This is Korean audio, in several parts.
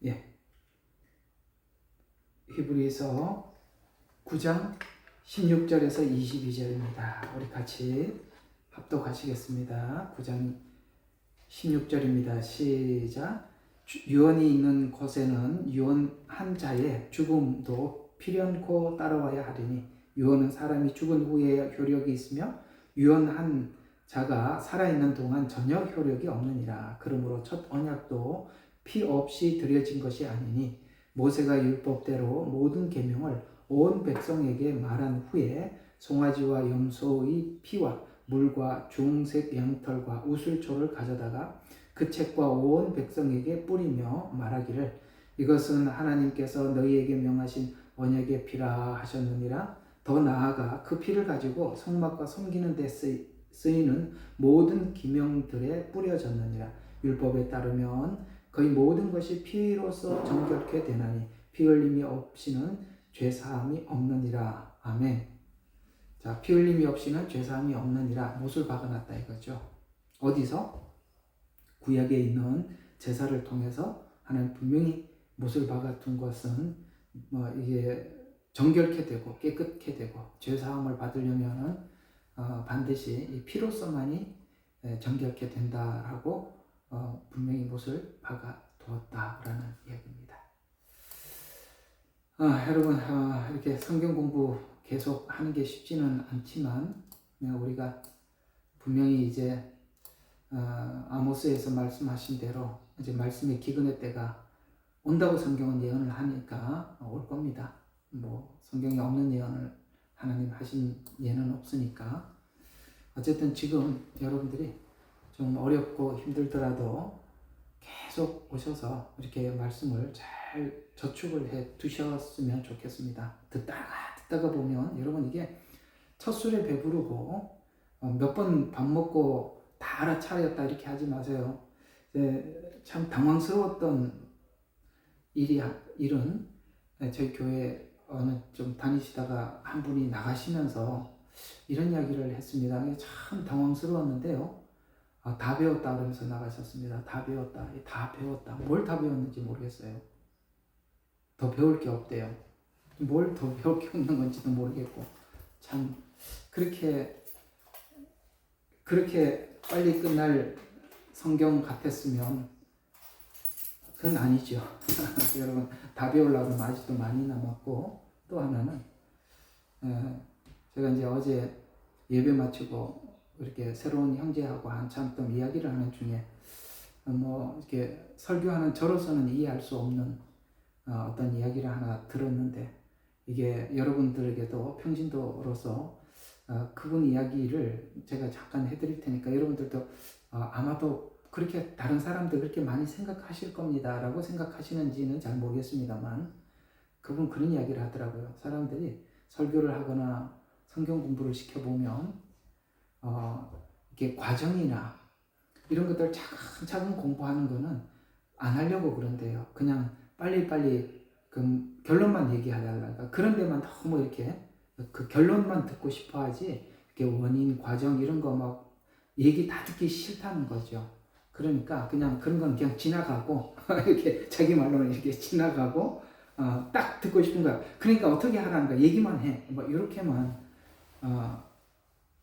예, 히브리서 9장 16절에서 22절입니다. 우리 같이 합독하시겠습니다. 9장 16절입니다. 시작. 유언이 있는 곳에는 유언한 자의 죽음도 필연코 따라와야 하리니 유언은 사람이 죽은 후에 효력이 있으며 유언한 자가 살아있는 동안 전혀 효력이 없느니라. 그러므로 첫 언약도 피 없이 드려진 것이 아니니 모세가 율법대로 모든 계명을 온 백성에게 말한 후에 송아지와 염소의 피와 물과 중색 양털과 우슬초를 가져다가 그 책과 온 백성에게 뿌리며 말하기를 이것은 하나님께서 너희에게 명하신 언약의 피라 하셨느니라. 더 나아가 그 피를 가지고 성막과 섬기는 데 쓰이는 모든 기명들에 뿌려졌느니라. 율법에 따르면 거의 모든 것이 피로써 정결케 되나니 피 흘림이 없이는 죄사함이 없느니라. 아멘. 자, 피 흘림이 없이는 죄사함이 없느니라. 못을 박아놨다 이거죠. 어디서? 구약에 있는 제사를 통해서 하나님 분명히 못을 박아둔 것은 이게 정결케 되고 깨끗게 되고 죄사함을 받으려면은 반드시 이 피로서만이 정결케 된다라고 분명히 못을 박아두었다라는 이야기입니다. 여러분 이렇게 성경 공부 계속 하는 게 쉽지는 않지만 우리가 분명히 이제 아모스에서 말씀하신 대로 이제 말씀의 기근의 때가 온다고 성경은 예언을 하니까 올 겁니다. 뭐 성경에 없는 예언을 하나님 하신 예는 없으니까 어쨌든 지금 여러분들이 좀 어렵고 힘들더라도 계속 오셔서 이렇게 말씀을 잘 저축을 해 두셨으면 좋겠습니다. 듣다가 보면 여러분 이게 첫 술에 배부르고 몇 번 밥 먹고 다 알아차렸다 이렇게 하지 마세요. 참 당황스러웠던 일은 저희 교회 어느 좀 다니시다가 한 분이 나가시면서 이런 이야기를 했습니다. 참 당황스러웠는데요. 다 배웠다 그러면서 나가셨습니다. 다 배웠다. 뭘 다 배웠는지 모르겠어요. 더 배울 게 없대요. 뭘 더 배울 게 없는 건지도 모르겠고 참 그렇게 빨리 끝날 성경 같았으면 그건 아니죠. 여러분 다 배우려고 하면 아직도 많이 남았고 또 하나는 제가 이제 어제 예배 마치고 이렇게 새로운 형제하고 한참 또 이야기를 하는 중에 이렇게 설교하는 저로서는 이해할 수 없는 어떤 이야기를 하나 들었는데 이게 여러분들에게도 평신도로서 그분 이야기를 제가 잠깐 해드릴 테니까 여러분들도 아마도 그렇게 다른 사람들 그렇게 많이 생각하실 겁니다 라고 생각하시는지는 잘 모르겠습니다만 그분 그런 이야기를 하더라고요. 사람들이 설교를 하거나 성경 공부를 시켜보면 이렇게 과정이나 이런 것들 차근차근 공부하는 거는 안 하려고 그런데요. 그냥 빨리빨리 그 결론만 얘기하달라가 그런 데만 너무 이렇게 그 결론만 듣고 싶어 하지 이렇게 원인, 과정 이런 거 막 얘기 다 듣기 싫다는 거죠. 그러니까 그냥 그런 건 그냥 지나가고 이렇게 자기 말로는 이렇게 지나가고 딱 듣고 싶은 거야. 그러니까 어떻게 하라는 거야. 얘기만 해. 뭐 이렇게만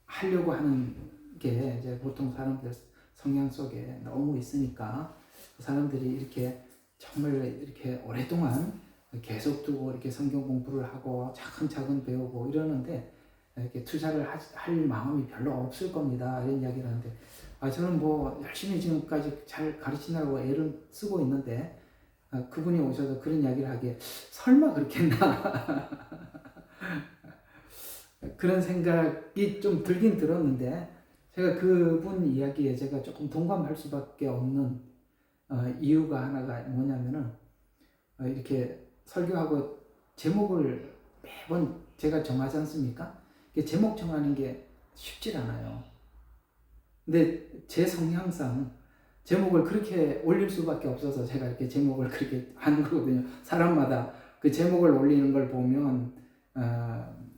하려고 하는 게 이제 보통 사람들 성향 속에 너무 있으니까 사람들이 이렇게 정말 이렇게 오랫동안 계속 두고 이렇게 성경 공부를 하고 차근차근 배우고 이러는데 이렇게 투자를 할 마음이 별로 없을 겁니다. 이런 이야기를 하는데 저는 뭐 열심히 지금까지 잘 가르치느라고 애를 쓰고 있는데 그분이 오셔서 그런 이야기를 하기에 설마 그렇겠나 그런 생각이 좀 들긴 들었는데 제가 그분 이야기에 제가 조금 동감할 수밖에 없는 이유가 하나가 뭐냐면은 이렇게 설교하고 제목을 매번 제가 정하지 않습니까? 제목 정하는 게 쉽지 않아요. 근데 제 성향상 제목을 그렇게 올릴 수밖에 없어서 제가 이렇게 제목을 그렇게 하는 거거든요. 사람마다 그 제목을 올리는 걸 보면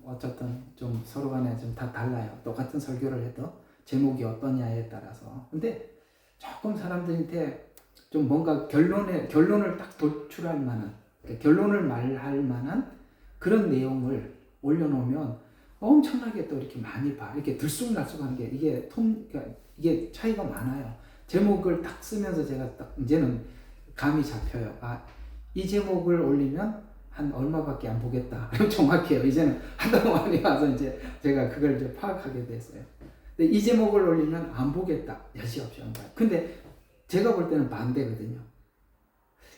어쨌든 좀 서로 간에 좀 다 달라요. 똑같은 설교를 해도 제목이 어떠냐에 따라서. 근데 조금 사람들한테 좀 뭔가 결론을 딱 도출할 만한, 그러니까 결론을 말할 만한 그런 내용을 올려놓으면 엄청나게 또 이렇게 많이 봐. 이렇게 들쑥날쑥하는 게 그러니까 이게 차이가 많아요. 제목을 딱 쓰면서 제가 딱 이제는 감이 잡혀요. 아, 이 제목을 올리면 한 얼마밖에 안 보겠다. 정확해요. 이제는 하도 많이 와서 이제 제가 그걸 이제 파악하게 됐어요. 근데 이 제목을 올리면 안 보겠다. 여지없이 안 봐요. 근데 제가 볼 때는 반대거든요.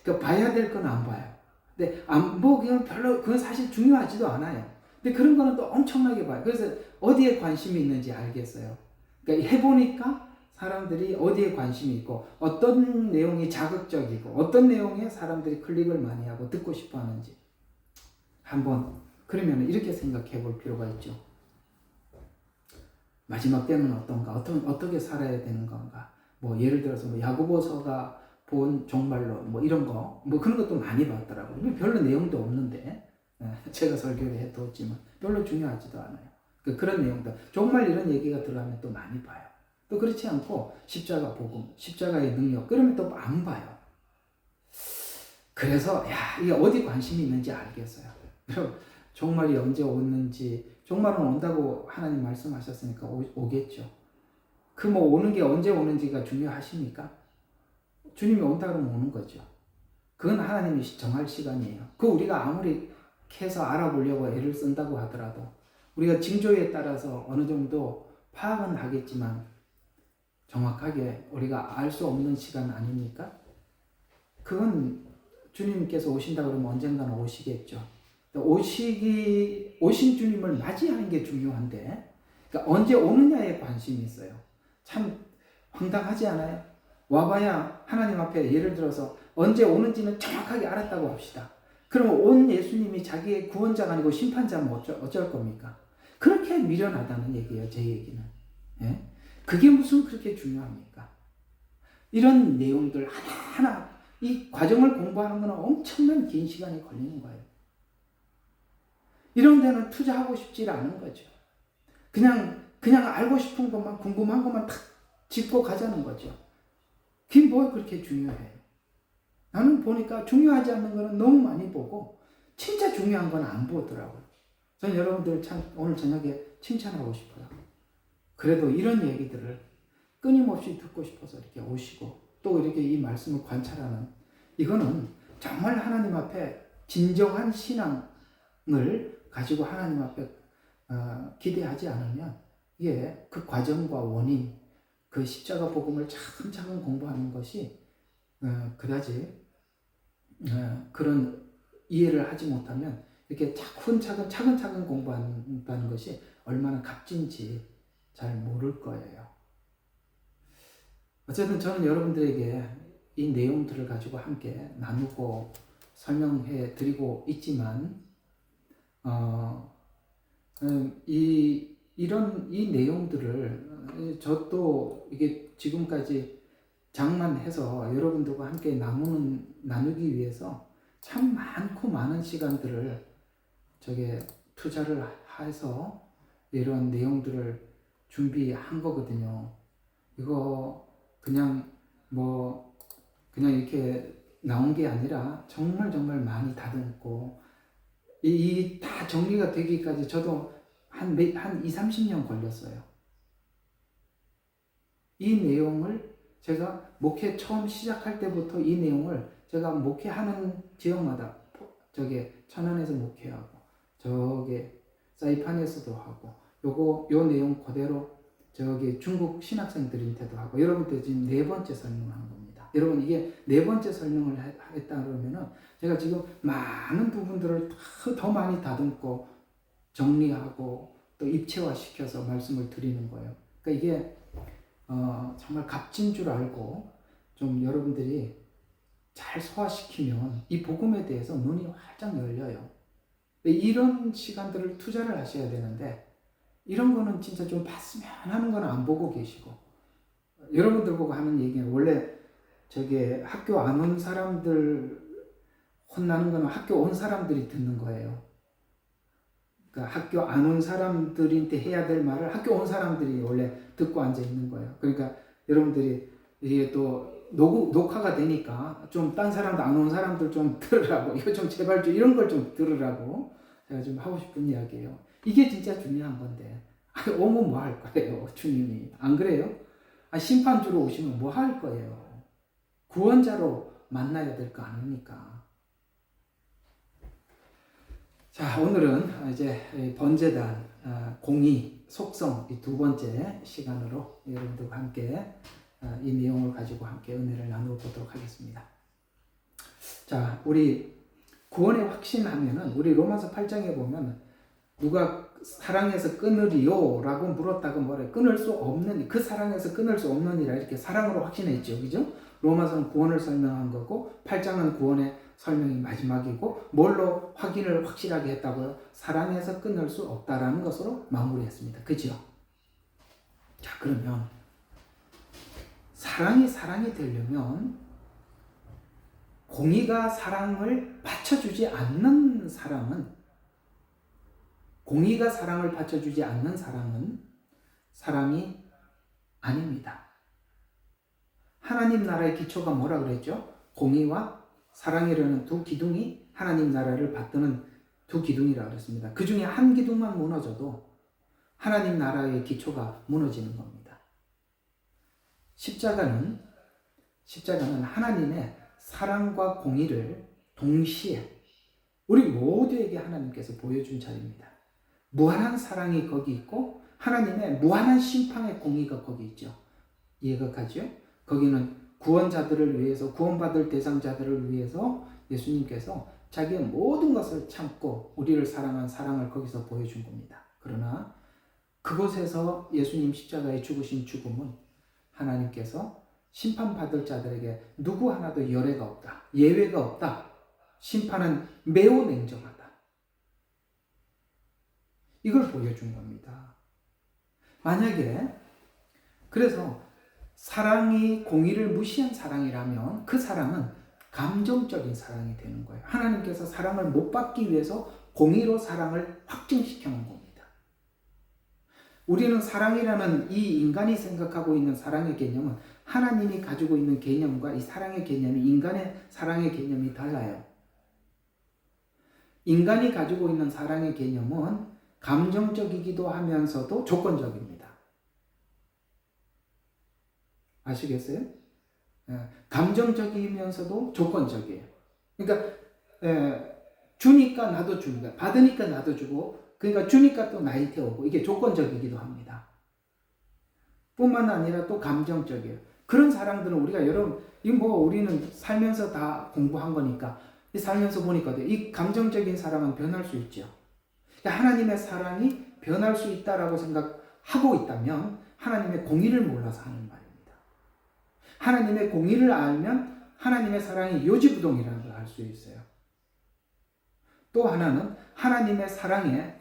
그러니까 봐야 될 건 안 봐요. 근데 안 보기는 별로, 그건 사실 중요하지도 않아요. 근데 그런 거는 또 엄청나게 봐요. 그래서 어디에 관심이 있는지 알겠어요. 그러니까 해보니까 사람들이 어디에 관심이 있고 어떤 내용이 자극적이고 어떤 내용에 사람들이 클릭을 많이 하고 듣고 싶어 하는지 한번 그러면 이렇게 생각해 볼 필요가 있죠. 마지막 때는 어떤가? 어떻게 살아야 되는 건가? 뭐 예를 들어서 뭐 야고보서가 본 종말론 뭐 이런 거 뭐 그런 것도 많이 봤더라고요. 별로 내용도 없는데 제가 설교를 해뒀지만 별로 중요하지도 않아요. 그런 내용들 정말 이런 얘기가 들어가면 또 많이 봐요. 또 그렇지 않고 십자가 복음, 십자가의 능력 그러면 또 안 봐요. 그래서 이게 어디 관심이 있는지 알겠어요. 종말이 언제 오는지, 종말은 온다고 하나님 말씀하셨으니까 오겠죠. 그 뭐 오는 게 언제 오는지가 중요하십니까? 주님이 온다 그러면 오는 거죠. 그건 하나님이 정할 시간이에요. 그 우리가 아무리 캐서 알아보려고 애를 쓴다고 하더라도 우리가 징조에 따라서 어느 정도 파악은 하겠지만 정확하게 우리가 알 수 없는 시간 아닙니까? 그건 주님께서 오신다 그러면 언젠가는 오시겠죠. 오신 주님을 맞이하는 게 중요한데, 그러니까 언제 오느냐에 관심이 있어요. 참 황당하지 않아요? 와봐야 하나님 앞에 예를 들어서 언제 오는지는 정확하게 알았다고 합시다. 그러면 온 예수님이 자기의 구원자가 아니고 심판자면 어쩔 겁니까? 그렇게 미련하다는 얘기예요, 제 얘기는. 예? 그게 무슨 그렇게 중요합니까? 이런 내용들 하나하나 이 과정을 공부하는 건 엄청난 긴 시간이 걸리는 거예요. 이런 데는 투자하고 싶지 않은 거죠. 그냥 알고 싶은 것만, 궁금한 것만 탁 짚고 가자는 거죠. 그게 뭐 그렇게 중요해요. 나는 보니까 중요하지 않는 거는 너무 많이 보고 진짜 중요한 건 안 보더라고요. 저는 여러분들 참 오늘 저녁에 칭찬하고 싶어요. 그래도 이런 얘기들을 끊임없이 듣고 싶어서 이렇게 오시고 또 이렇게 이 말씀을 관찰하는 이거는 정말 하나님 앞에 진정한 신앙을 가지고 하나님 앞에 기대하지 않으면 이게 그 과정과 원인 그 십자가 복음을 차근차근 공부하는 것이 그다지 그런 이해를 하지 못하면 이렇게 차근차근 공부한다는 것이 얼마나 값진지 잘 모를 거예요. 어쨌든 저는 여러분들에게 이 내용들을 가지고 함께 나누고 설명해 드리고 있지만 이 내용들을 저도 이게 지금까지 장만해서 여러분들과 함께 나누기 위해서 참 많은 시간들을 투자를 해서 이런 내용들을 준비한 거거든요. 이거 그냥 이렇게 나온 게 아니라 정말 많이 다듬고 다 정리가 되기까지 저도 한 20-30년 걸렸어요. 이 내용을 제가 목회 처음 시작할 때부터 이 내용을 제가 목회하는 지역마다 천안에서 목회하고 사이판에서도 하고 요 내용 그대로 중국 신학생들한테도 하고 여러분들 지금 4번째 설명한 겁니다. 여러분 이게 4번째 설명을 했다 그러면은 제가 지금 많은 부분들을 더 많이 다듬고 정리하고 또 입체화시켜서 말씀을 드리는 거예요. 그러니까 이게 정말 값진 줄 알고 좀 여러분들이 잘 소화시키면 이 복음에 대해서 눈이 활짝 열려요. 이런 시간들을 투자를 하셔야 되는데 이런 거는 진짜 좀 봤으면 하는 거는 안 보고 계시고 여러분들 보고 하는 얘기는 원래 학교 안 온 사람들 혼나는 거는 학교 온 사람들이 듣는 거예요. 그러니까 학교 안 온 사람들한테 해야 될 말을 학교 온 사람들이 원래 듣고 앉아 있는 거예요. 그러니까 여러분들이 이게 또 녹화가 되니까 좀 딴 사람도 안 온 사람들 좀 들으라고, 이거 좀 제발 좀 이런 걸 좀 들으라고 제가 좀 하고 싶은 이야기예요. 이게 진짜 중요한 건데, 오면 뭐 할 거예요, 주님이? 안 그래요? 심판주로 오시면 뭐 할 거예요? 구원자로 만나야 될 거 아닙니까? 자, 오늘은 이제 번제단, 공의, 속성 이 두 번째 시간으로 여러분들과 함께 이 내용을 가지고 함께 은혜를 나눠보도록 하겠습니다. 자, 우리 구원의 확신하면은 우리 로마서 8장에 보면 누가 사랑에서 끊으리요? 라고 물었다고 뭐래? 끊을 수 없는, 그 사랑에서 끊을 수 없느니라 이렇게 사랑으로 확신했죠. 그죠? 로마서는 구원을 설명한 거고 8장은 구원의 설명이 마지막이고 뭘로 확인을 확실하게 했다고요? 사랑에서 끊을 수 없다라는 것으로 마무리했습니다. 그죠? 자, 그러면 사랑이 되려면 공의가 사랑을 받쳐주지 않는 사람은, 공의가 사랑을 받쳐주지 않는 사랑은 사랑이 아닙니다. 하나님 나라의 기초가 뭐라 그랬죠? 공의와 사랑이라는 두 기둥이 하나님 나라를 받드는 두 기둥이라고 그랬습니다. 그 중에 한 기둥만 무너져도 하나님 나라의 기초가 무너지는 겁니다. 십자가는 하나님의 사랑과 공의를 동시에 우리 모두에게 하나님께서 보여준 자리입니다. 무한한 사랑이 거기 있고 하나님의 무한한 심판의 공의가 거기 있죠. 이해가 가죠? 거기는 구원자들을 위해서, 구원받을 대상자들을 위해서 예수님께서 자기의 모든 것을 참고 우리를 사랑한 사랑을 거기서 보여준 겁니다. 그러나 그곳에서 예수님 십자가에 죽으신 죽음은 하나님께서 심판받을 자들에게 누구 하나도 열애가 없다, 예외가 없다, 심판은 매우 냉정하다, 이걸 보여준 겁니다. 만약에 그래서 사랑이 공의를 무시한 사랑이라면 그 사랑은 감정적인 사랑이 되는 거예요. 하나님께서 사랑을 못 받기 위해서 공의로 사랑을 확증시켜 놓은 겁니다. 우리는 사랑이라는 이 인간이 생각하고 있는 사랑의 개념은 하나님이 가지고 있는 개념과 이 사랑의 개념이, 인간의 사랑의 개념이 달라요. 인간이 가지고 있는 사랑의 개념은 감정적이기도 하면서도 조건적입니다. 아시겠어요? 감정적이면서도 조건적이에요. 그러니까 주니까 나도 주니까, 받으니까 나도 주고, 그러니까 주니까 또 나이 태우고, 이게 조건적이기도 합니다. 뿐만 아니라 또 감정적이에요. 그런 사랑들은 우리가 여러분, 우리는 살면서 다 공부한 거니까, 살면서 보니까 이 감정적인 사랑은 변할 수 있죠. 그러니까 하나님의 사랑이 변할 수 있다라고 생각하고 있다면 하나님의 공의를 몰라서 하는 말입니다. 하나님의 공의를 알면 하나님의 사랑이 요지부동이라는 걸 알 수 있어요. 또 하나는 하나님의 사랑에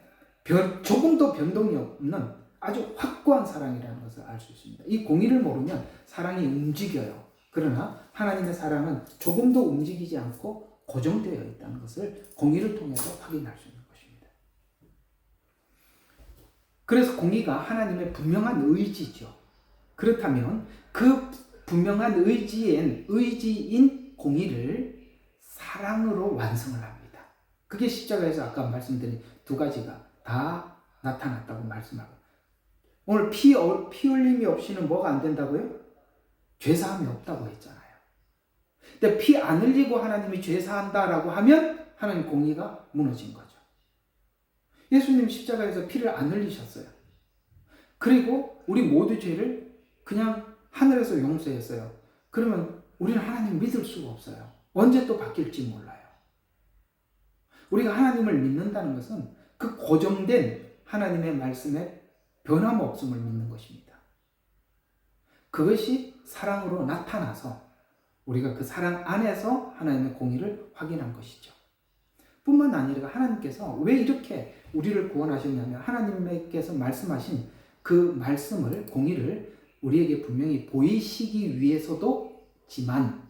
조금도 변동이 없는 아주 확고한 사랑이라는 것을 알 수 있습니다. 이 공의를 모르면 사랑이 움직여요. 그러나 하나님의 사랑은 조금도 움직이지 않고 고정되어 있다는 것을 공의를 통해서 확인할 수 있는 것입니다. 그래서 공의가 하나님의 분명한 의지죠. 그렇다면 그 분명한 의지인 공의를 사랑으로 완성을 합니다. 그게 십자가에서 아까 말씀드린 두 가지가 다 나타났다고 말씀하고, 오늘 피 흘림이 없이는 뭐가 안 된다고요? 죄사함이 없다고 했잖아요. 근데 피 안 흘리고 하나님이 죄사한다라고 하면 하나님 공의가 무너진 거죠. 예수님 십자가에서 피를 안 흘리셨어요. 그리고 우리 모두 죄를 그냥 하늘에서 용서했어요. 그러면 우리는 하나님 믿을 수가 없어요. 언제 또 바뀔지 몰라요. 우리가 하나님을 믿는다는 것은 그 고정된 하나님의 말씀에 변함없음을 믿는 것입니다. 그것이 사랑으로 나타나서 우리가 그 사랑 안에서 하나님의 공의를 확인한 것이죠. 뿐만 아니라 하나님께서 왜 이렇게 우리를 구원하셨냐면 하나님께서 말씀하신 그 말씀을, 공의를 우리에게 분명히 보이시기 위해서도지만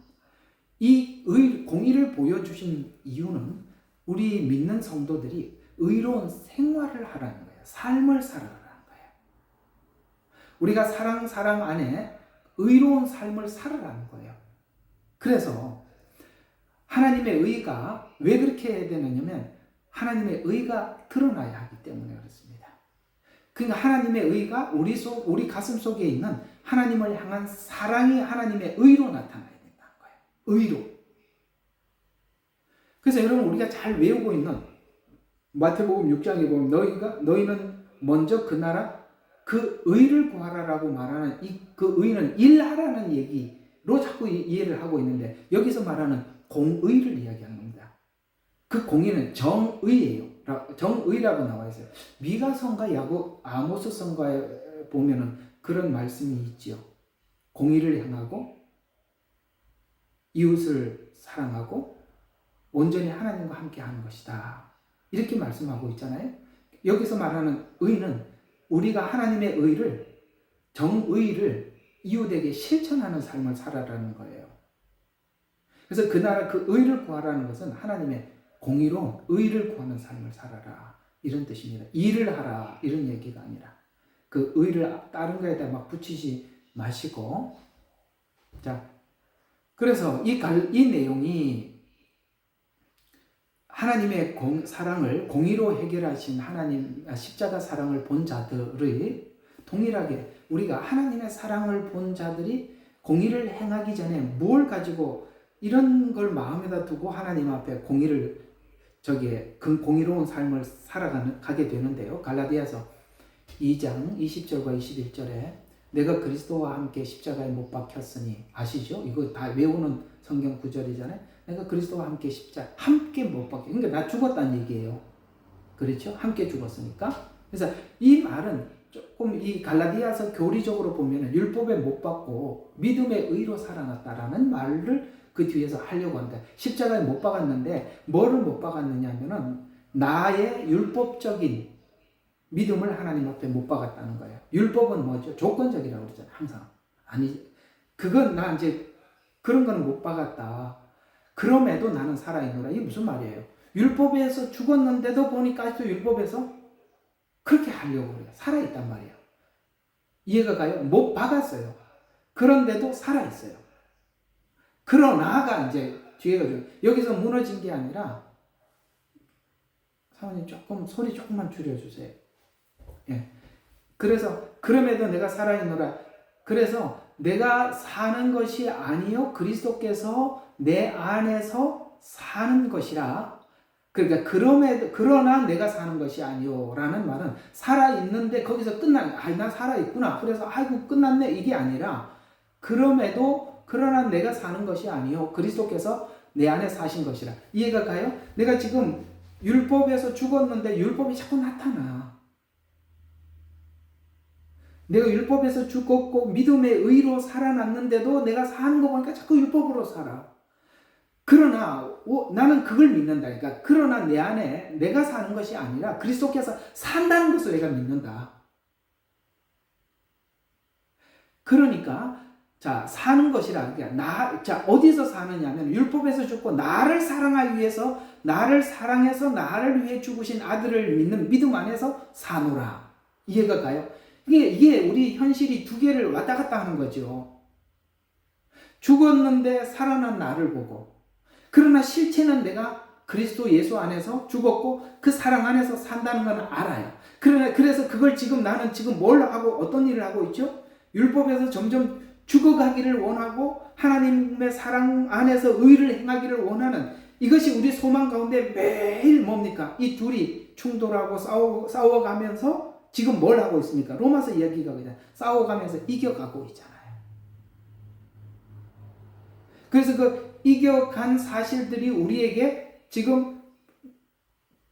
이 공의를 보여주신 이유는 우리 믿는 성도들이 의로운 생활을 하라는 거예요. 삶을 살아가라는 거예요. 우리가 사랑 안에 의로운 삶을 살아라는 거예요. 그래서 하나님의 의가 왜 그렇게 해야 되느냐면 하나님의 의가 드러나야 하기 때문에 그렇습니다. 그러니까 하나님의 의가 우리 가슴 속에 있는 하나님을 향한 사랑이 하나님의 의로 나타나야 된다는 거예요. 의로. 그래서 여러분 우리가 잘 외우고 있는 마태복음 6장에 보면 너희는 먼저 그 나라 그 의를 구하라라고 말하는 그 의는 일하라는 얘기로 자꾸 이해를 하고 있는데 여기서 말하는 공의를 이야기하는 겁니다. 그 공의는 정의예요. 정의라고 나와 있어요. 미가서인가 아모스서인가에 보면은 그런 말씀이 있지요. 공의를 행하고 이웃을 사랑하고 온전히 하나님과 함께 하는 것이다. 이렇게 말씀하고 있잖아요. 여기서 말하는 의는 우리가 하나님의 의를, 정의를 이웃에게 실천하는 삶을 살아라는 거예요. 그래서 그 나라 그 의를 구하라는 것은 하나님의 공의로운 의를 구하는 삶을 살아라. 이런 뜻입니다. 일을 하라. 이런 얘기가 아니라 그 의를 다른 거에다 막 붙이지 마시고. 자, 그래서 이 내용이 하나님의 사랑을 공의로 해결하신 하나님 십자가 사랑을 본 자들의 동일하게 우리가 하나님의 사랑을 본 자들이 공의를 행하기 전에 뭘 가지고 이런 걸 마음에다 두고 하나님 앞에 공의를 그 공의로운 삶을 살아가게 되는데요. 갈라디아서 2장 20절과 21절에 내가 그리스도와 함께 십자가에 못 박혔으니 아시죠? 이거 다 외우는 성경 구절이잖아요. 내가 그리스도와 함께 못 박혀. 그러니까 나 죽었다는 얘기예요. 그렇죠? 함께 죽었으니까. 그래서 이 말은 조금 이 갈라디아서 교리적으로 보면 율법에 못 박고 믿음의 의로 살아났다라는 말을 그 뒤에서 하려고 한다. 십자가에 못 박았는데 뭐를 못 박았느냐 하면은 나의 율법적인 믿음을 하나님 앞에 못 박았다는 거예요. 율법은 뭐죠? 조건적이라고 그러잖아요. 항상. 아니, 그건 나 이제 그런 거는 못 박았다. 그럼에도 나는 살아있노라. 이게 무슨 말이에요? 율법에서 죽었는데도 보니까 또 율법에서 그렇게 하려고 그래요. 살아있단 말이에요. 이해가 가요? 못 박았어요. 그런데도 살아있어요. 그러나가 이제 뒤에가 여기서 무너진 게 아니라 사모님 소리 조금만 줄여주세요. 예. 그래서 그럼에도 내가 살아있노라. 그래서 내가 사는 것이 아니요 그리스도께서 내 안에서 사는 것이라. 그러니까 그러나 내가 사는 것이 아니요라는 말은 살아있는데 거기서 난 살아있구나. 그래서 아이고 끝났네 이게 아니라 그러나 내가 사는 것이 아니요 그리스도께서 내 안에 사신 것이라. 이해가 가요? 내가 지금 율법에서 죽었는데 율법이 자꾸 나타나. 내가 율법에서 죽었고 믿음의 의로 살아났는데도 내가 사는 거 보니까 자꾸 율법으로 살아. 그러나 나는 그걸 믿는다. 그러니까 그러나 내 안에 내가 사는 것이 아니라 그리스도께서 산다는 것을 내가 믿는다. 그러니까 자 사는 것이라. 그러니까 자 어디서 사느냐면 율법에서 죽고 나를 사랑하기 위해서 나를 사랑해서 나를 위해 죽으신 아들을 믿는 믿음 안에서 사노라. 이해가 가요? 이게 우리 현실이 두 개를 왔다 갔다 하는 거죠. 죽었는데 살아난 나를 보고 그러나 실체는 내가 그리스도 예수 안에서 죽었고 그 사랑 안에서 산다는 건 알아요. 그래서 그걸 나는 지금 뭘 하고 어떤 일을 하고 있죠? 율법에서 점점 죽어가기를 원하고 하나님의 사랑 안에서 의를 행하기를 원하는 이것이 우리 소망 가운데 매일 뭡니까? 이 둘이 충돌하고 싸워가면서 지금 뭘 하고 있습니까? 로마서 이야기가 그냥 싸워가면서 이겨가고 있잖아요. 그래서 그 이겨간 사실들이 우리에게 지금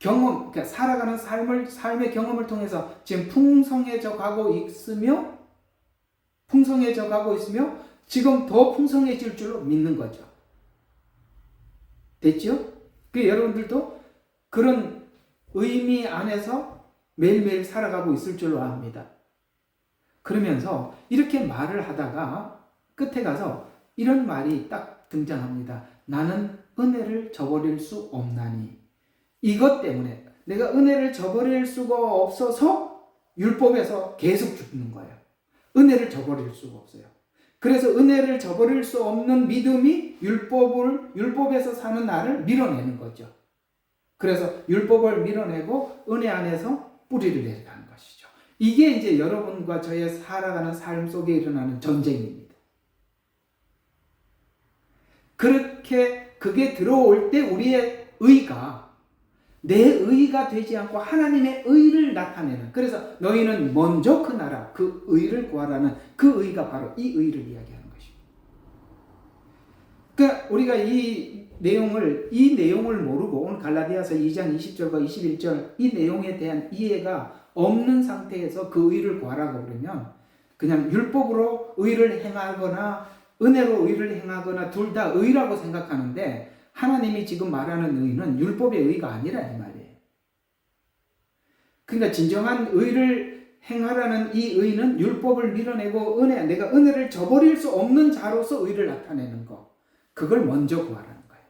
그러니까 살아가는 삶의 경험을 통해서 지금 풍성해져 가고 있으며 지금 더 풍성해질 줄로 믿는 거죠. 됐죠? 여러분들도 그런 의미 안에서 매일매일 살아가고 있을 줄로 압니다. 그러면서 이렇게 말을 하다가 끝에 가서 이런 말이 딱 등장합니다. 나는 은혜를 저버릴 수 없나니. 이것 때문에 내가 은혜를 저버릴 수가 없어서 율법에서 계속 죽는 거예요. 은혜를 저버릴 수가 없어요. 그래서 은혜를 저버릴 수 없는 믿음이 율법에서 사는 나를 밀어내는 거죠. 그래서 율법을 밀어내고 은혜 안에서 뿌리를 내려가는 것이죠. 이게 이제 여러분과 저의 살아가는 삶 속에 일어나는 전쟁입니다. 그렇게 그게 들어올 때 우리의 의가 내 의가 되지 않고 하나님의 의를 나타내는, 그래서 너희는 먼저 그 나라, 그 의를 구하라는 그 의가 바로 이 의를 이야기하는 것입니다. 그러니까 우리가 이 내용을 모르고 오늘 갈라디아서 2장 20절과 21절 이 내용에 대한 이해가 없는 상태에서 그 의를 구하라고 그러면 그냥 율법으로 의를 행하거나 은혜로 의를 행하거나 둘 다 의라고 생각하는데, 하나님이 지금 말하는 의는 율법의 의가 아니라 이 말이에요. 그러니까 진정한 의를 행하라는 이 의는 율법을 밀어내고 내가 은혜를 저버릴 수 없는 자로서 의를 나타내는 거, 그걸 먼저 구하라는 거예요.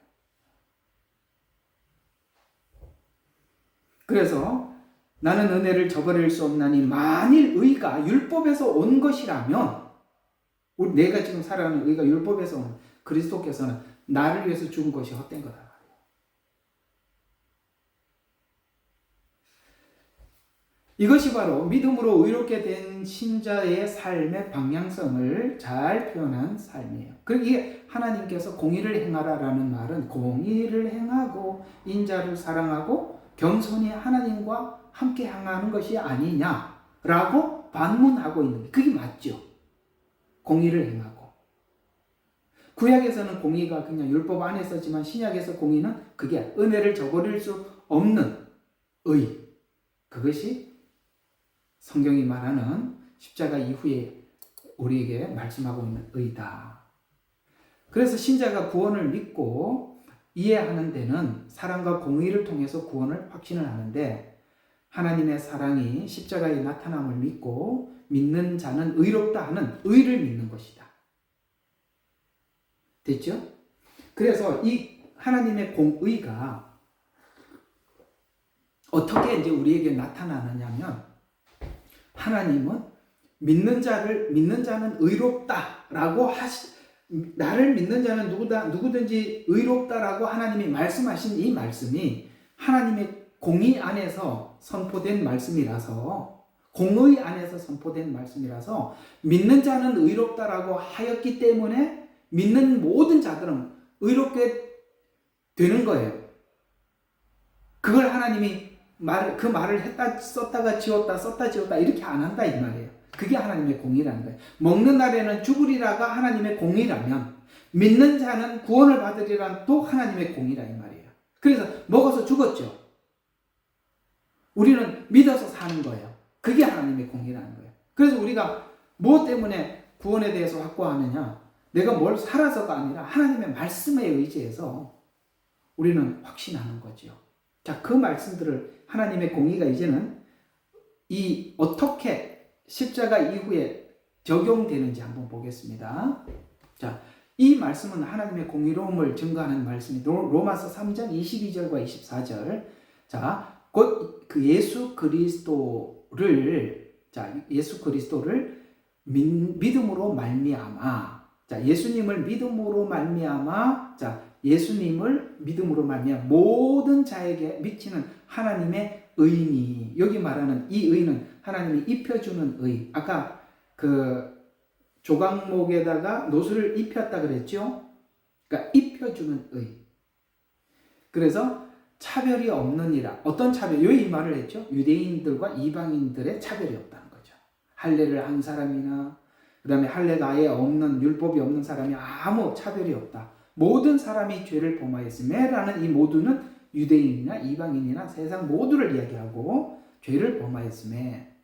그래서 나는 은혜를 저버릴 수 없나니 만일 의가 율법에서 온 것이라면, 내가 지금 살아가는 의가 율법에서 온, 그리스도께서는 나를 위해서 죽은 것이 헛된 거다. 이것이 바로 믿음으로 의롭게 된 신자의 삶의 방향성을 잘 표현한 삶이에요. 그리고 이게 하나님께서 공의를 행하라라는 말은 공의를 행하고 인자를 사랑하고 겸손히 하나님과 함께 행하는 것이 아니냐라고 반문하고 있는 게 그게 맞죠. 공의를 행하고. 구약에서는 공의가 그냥 율법 안에서지만 신약에서 공의는 그게 은혜를 저버릴 수 없는 의. 그것이 성경이 말하는 십자가 이후에 우리에게 말씀하고 있는 의다. 그래서 신자가 구원을 믿고 이해하는 데는 사랑과 공의를 통해서 구원을 확신을 하는데, 하나님의 사랑이 십자가의 나타남을 믿고 믿는 자는 의롭다 하는 의를 믿는 것이다. 됐죠? 그래서 이 하나님의 공의가 어떻게 이제 우리에게 나타나느냐면, 하나님은 믿는 자는 의롭다라고 나를 믿는 자는 누구든지 의롭다라고 하나님이 말씀하신 이 말씀이 하나님의 공의 안에서 선포된 말씀이라서, 공의 안에서 선포된 말씀이라서 믿는 자는 의롭다라고 하였기 때문에 믿는 모든 자들은 의롭게 되는 거예요. 그걸 하나님이 그 말을 썼다가 지웠다 이렇게 안 한다 이 말이에요. 그게 하나님의 공의라는 거예요. 먹는 날에는 죽으리라가 하나님의 공의라면 믿는 자는 구원을 받으리란 또 하나님의 공의라 이 말이에요. 그래서 먹어서 죽었죠. 우리는 믿어서 사는 거예요. 그게 하나님의 공의라는 거예요. 그래서 우리가 무엇 때문에 구원에 대해서 확고하느냐? 내가 뭘 살아서가 아니라 하나님의 말씀에 의지해서 우리는 확신하는 거죠. 자, 그 말씀들을 하나님의 공의가 이제는 어떻게 십자가 이후에 적용되는지 한번 보겠습니다. 자, 이 말씀은 하나님의 공의로움을 증거하는 말씀이 로마서 3장 22절과 24절. 자, 곧 그 예수 그리스도를 믿음으로 말미암아. 자, 예수님을 믿음으로 말미암아. 자, 예수님을 믿음으로 말미암아 모든 자에게 미치는 하나님의 의니. 여기 말하는 이 의는 하나님이 입혀주는 의. 아까 그 조각목에다가 노수를 입혔다 그랬죠? 그러니까 입혀주는 의. 그래서 차별이 없느니라. 어떤 차별? 이 말을 했죠. 유대인들과 이방인들의 차별이 없다는 거죠. 할례를 한 사람이나 그 다음에 할례가 아예 없는, 율법이 없는 사람이 아무 차별이 없다. 모든 사람이 죄를 범하였음에 라는 이 모두는 유대인이나 이방인이나 세상 모두를 이야기하고 죄를 범하였음에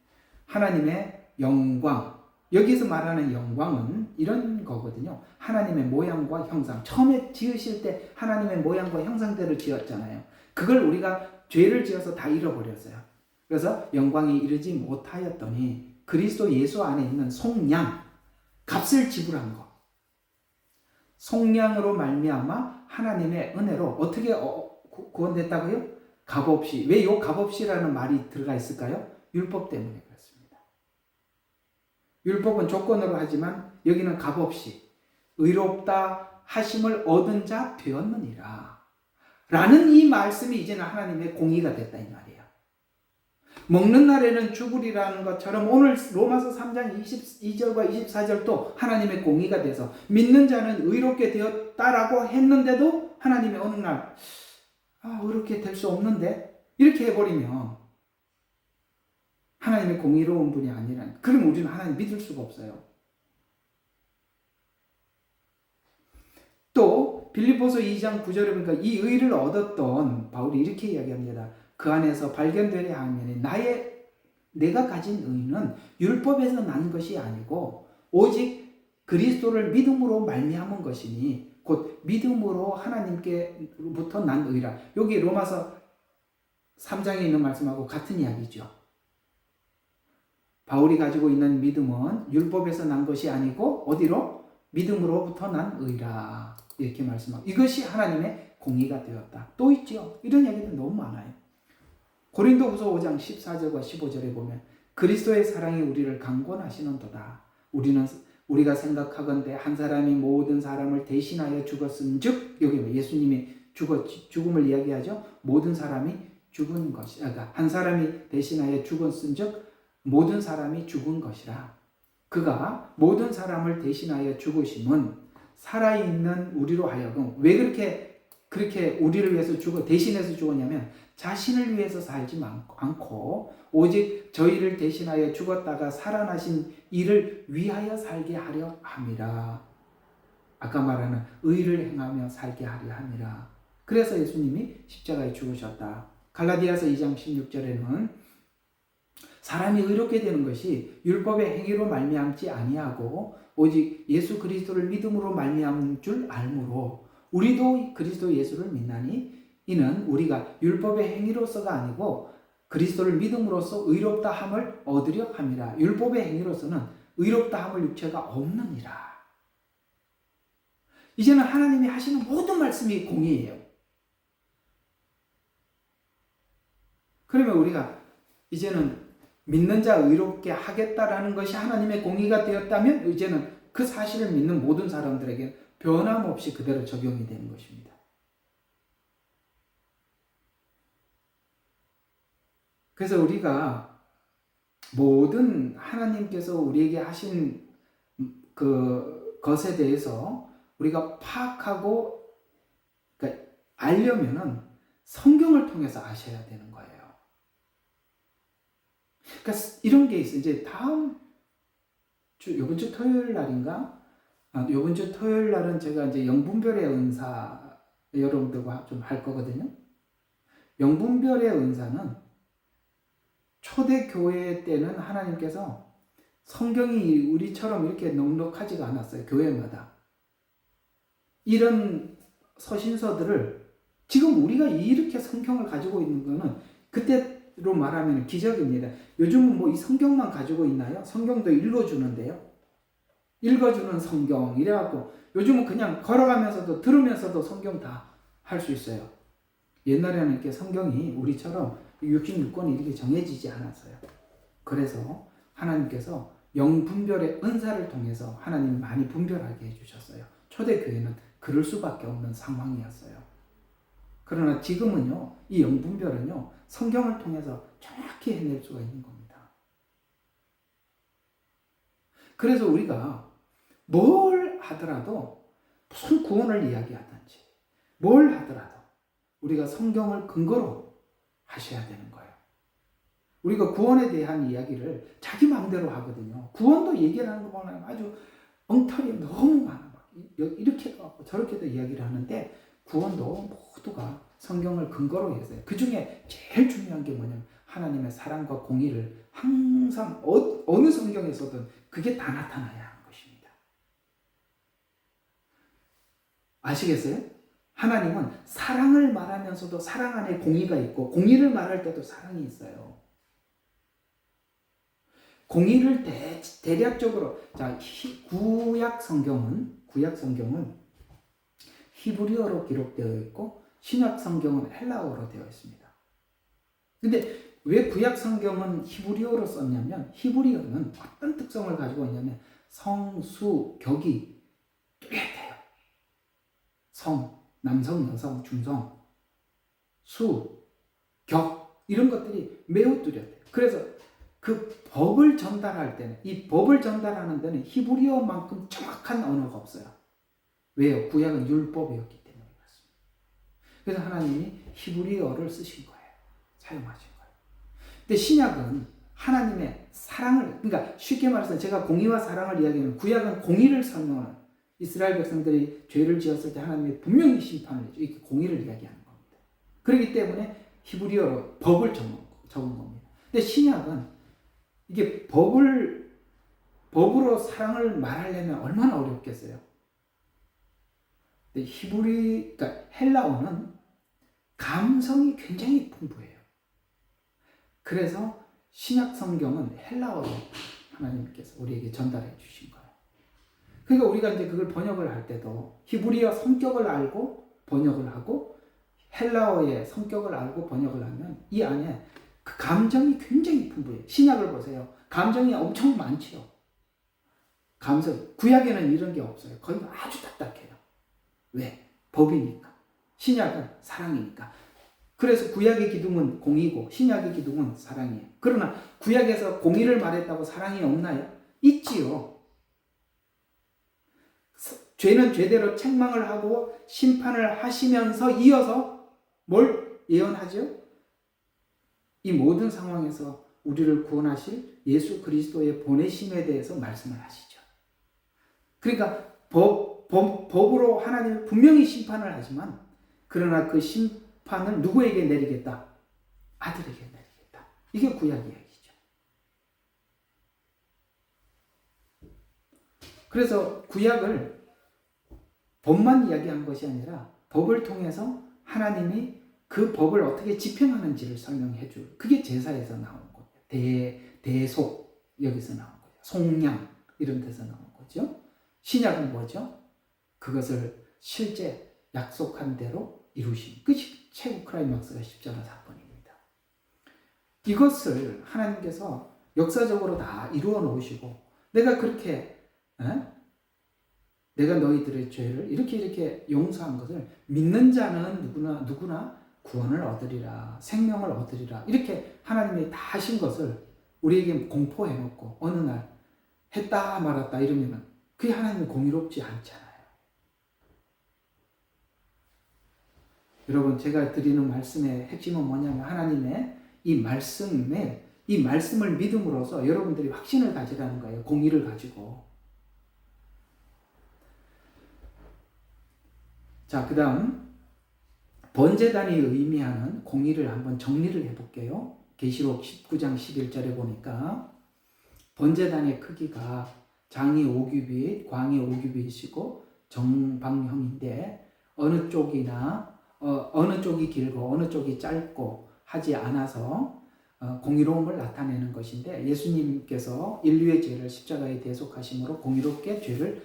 하나님의 영광, 여기서 말하는 영광은 이런 거거든요. 하나님의 모양과 형상. 처음에 지으실 때 하나님의 모양과 형상대로 지었잖아요. 그걸 우리가 죄를 지어서 다 잃어버렸어요. 그래서 영광이 이르지 못하였더니 그리스도 예수 안에 있는 속량, 값을 지불한 것. 속량으로 말미암아 하나님의 은혜로 어떻게 구원됐다고요? 값없이. 왜 이 값없이라는 말이 들어가 있을까요? 율법 때문에 그렇습니다. 율법은 조건으로 하지만 여기는 값없이 의롭다 하심을 얻은 자 되었느니라. 라는 이 말씀이 이제는 하나님의 공의가 됐다 이 말이에요. 먹는 날에는 죽으리라는 것처럼 오늘 로마서 3장 22절과 24절도 하나님의 공의가 돼서 믿는 자는 의롭게 되었다라고 했는데도 하나님이 어느 날 의롭게 될 수 없는데 이렇게 해버리면 하나님의 공의로운 분이 아니라 그럼 우리는 하나님 믿을 수가 없어요. 또 빌립보서 2장 9절에 보니까 이 의를 얻었던 바울이 이렇게 이야기합니다. 그 안에서 발견되려 하면 내가 가진 의는 율법에서 난 것이 아니고 오직 그리스도를 믿음으로 말미암은 것이니 곧 믿음으로 하나님께로부터 난 의라. 여기 로마서 3장에 있는 말씀하고 같은 이야기죠. 바울이 가지고 있는 믿음은 율법에서 난 것이 아니고 어디로? 믿음으로부터 난 의라. 이렇게 말씀하고 이것이 하나님의 공의가 되었다. 또 있죠. 이런 얘기들 너무 많아요. 고린도후서 5장 14절과 15절에 보면 그리스도의 사랑이 우리를 강권하시는도다. 우리가 생각하건대 한 사람이 모든 사람을 대신하여 죽었은즉 여기 예수님이 죽음을 이야기하죠. 모든 사람이 죽은 것이 한 사람이 대신하여 죽었은즉 모든 사람이 죽은 것이라. 그가 모든 사람을 대신하여 죽으심은 살아있는 우리로 하여금 왜 그렇게 우리를 위해서 대신해서 죽었냐면 자신을 위해서 살지 않고 오직 저희를 대신하여 죽었다가 살아나신 이를 위하여 살게 하려 함이라. 아까 말하는 의를 행하며 살게 하려 함이라. 그래서 예수님이 십자가에 죽으셨다. 갈라디아서 2장 16절에는 사람이 의롭게 되는 것이 율법의 행위로 말미암지 아니하고 오직 예수 그리스도를 믿음으로 말미암은 줄 알므로 우리도 그리스도 예수를 믿나니 이는 우리가 율법의 행위로서가 아니고 그리스도를 믿음으로써 의롭다 함을 얻으려 함이라. 율법의 행위로서는 의롭다 함을 육체가 없느니라. 이제는 하나님이 하시는 모든 말씀이 공의예요. 그러면 우리가 이제는 믿는 자 의롭게 하겠다라는 것이 하나님의 공의가 되었다면 이제는 그 사실을 믿는 모든 사람들에게 변함없이 그대로 적용이 되는 것입니다. 그래서 우리가 모든 하나님께서 우리에게 하신 그 것에 대해서 우리가 파악하고 그러니까 알려면은 성경을 통해서 아셔야 되는 거예요. 그러니까 이런 게 있어요. 이제 요번 주 토요일 날인가? 요번 주 토요일 날은 제가 이제 영분별의 은사 여러분들과 좀 할 거거든요. 영분별의 은사는 초대교회 때는 하나님께서 성경이 우리처럼 이렇게 넉넉하지가 않았어요. 교회마다. 이런 서신서들을 지금 우리가 이렇게 성경을 가지고 있는 거는 그때로 말하면 기적입니다. 요즘은 뭐 이 성경만 가지고 있나요? 성경도 읽어주는데요. 읽어주는 성경 이래갖고 요즘은 그냥 걸어가면서도 들으면서도 성경 다 할 수 있어요. 옛날에는 이렇게 성경이 우리처럼 66권이 이렇게 정해지지 않았어요. 그래서 하나님께서 영분별의 은사를 통해서 하나님이 많이 분별하게 해주셨어요. 초대교회는 그럴 수밖에 없는 상황이었어요. 그러나 지금은요, 이 영분별은요, 성경을 통해서 정확히 해낼 수가 있는 겁니다. 그래서 우리가 뭘 하더라도 무슨 구원을 이야기하든지 뭘 하더라도 우리가 성경을 근거로 하셔야 되는 거예요. 우리가 구원에 대한 이야기를 자기 마음대로 하거든요. 구원도 얘기를 하는 거 보면 아주 엉터리 너무 많아. 이렇게도 하고 저렇게도 이야기를 하는데 구원도 모두가 성경을 근거로 해서요. 그 중에 제일 중요한 게 뭐냐면 하나님의 사랑과 공의를 항상 어느 성경에서든 그게 다 나타나야 하는 것입니다. 아시겠어요? 하나님은 사랑을 말하면서도 사랑 안에 공의가 있고 공의를 말할 때도 사랑이 있어요. 공의를 대략적으로 구약 성경은 히브리어로 기록되어 있고 신약 성경은 헬라어로 되어 있습니다. 근데 왜 구약 성경은 히브리어로 썼냐면 히브리어는 어떤 특성을 가지고 있냐면 성, 수, 격이 뚜렷해요. 성, 남성, 여성, 중성, 수, 격 이런 것들이 매우 뚜렷해요. 그래서 그 법을 전달할 때는 이 법을 전달하는 데는 히브리어만큼 정확한 언어가 없어요. 왜요? 구약은 율법이었기 때문에 그렇습니다. 그래서 하나님이 히브리어를 쓰신 거예요. 사용하신 거예요. 근데 신약은 하나님의 사랑을, 그러니까 쉽게 말해서 제가 공의와 사랑을 이야기하면 구약은 공의를 설명하는, 이스라엘 백성들이 죄를 지었을 때 하나님이 분명히 심판을 해줘. 이렇게 공의를 이야기하는 겁니다. 그렇기 때문에 히브리어로 법을 적은 겁니다. 근데 신약은 이게 법으로 사랑을 말하려면 얼마나 어렵겠어요. 근데 그러니까 헬라어는 감성이 굉장히 풍부해요. 그래서 신약 성경은 헬라어로 하나님께서 우리에게 전달해 주신 거예요. 그러니까 우리가 이제 그걸 번역을 할 때도 히브리어 성격을 알고 번역을 하고 헬라어의 성격을 알고 번역을 하면 이 안에 그 감정이 굉장히 풍부해요. 신약을 보세요. 감정이 엄청 많죠. 구약에는 이런 게 없어요. 거의 아주 딱딱해요. 왜? 법이니까. 신약은 사랑이니까. 그래서 구약의 기둥은 공의고 신약의 기둥은 사랑이에요. 그러나 구약에서 공의를 말했다고 사랑이 없나요? 있지요. 죄는 죄대로 책망을 하고 심판을 하시면서 이어서 뭘 예언하죠? 이 모든 상황에서 우리를 구원하실 예수 그리스도의 보내심에 대해서 말씀을 하시죠. 그러니까 법으로 하나님이 분명히 심판을 하지만 그러나 그 심판을 누구에게 내리겠다? 아들에게 내리겠다. 이게 구약 이야기죠. 그래서 구약을 법만 이야기한 것이 아니라 법을 통해서 하나님이 그 법을 어떻게 집행하는지를 설명해 줄, 그게 제사에서 나온 거예요. 대속 여기서 나온 거예요. 속량 이런 데서 나온 거죠. 신약은 뭐죠? 그것을 실제 약속한 대로 이루신 끝이 최고 클라이막스가 십자가 사건입니다. 이것을 하나님께서 역사적으로 다 이루어 놓으시고 내가 그렇게 내가 너희들의 죄를 이렇게 용서한 것을 믿는 자는 누구나 구원을 얻으리라, 생명을 얻으리라, 이렇게 하나님이 다 하신 것을 우리에게 공포해 놓고 어느 날 했다 말았다 이러면 그게 하나님이 공의롭지 않잖아요. 여러분, 제가 드리는 말씀의 핵심은 뭐냐면 하나님의 이 말씀을 믿음으로써 여러분들이 확신을 가지라는 거예요. 공의를 가지고. 자, 그 다음 번제단이 의미하는 공의를 한번 정리를 해볼게요. 계시록 19장 11절에 보니까 번제단의 크기가 장이 5규빗, 광이 5규빗이고 정방형인데 어느 쪽이 길고 어느 쪽이 짧고 하지 않아서 공의로움을 나타내는 것인데 예수님께서 인류의 죄를 십자가에 대속하심으로 공의롭게 죄를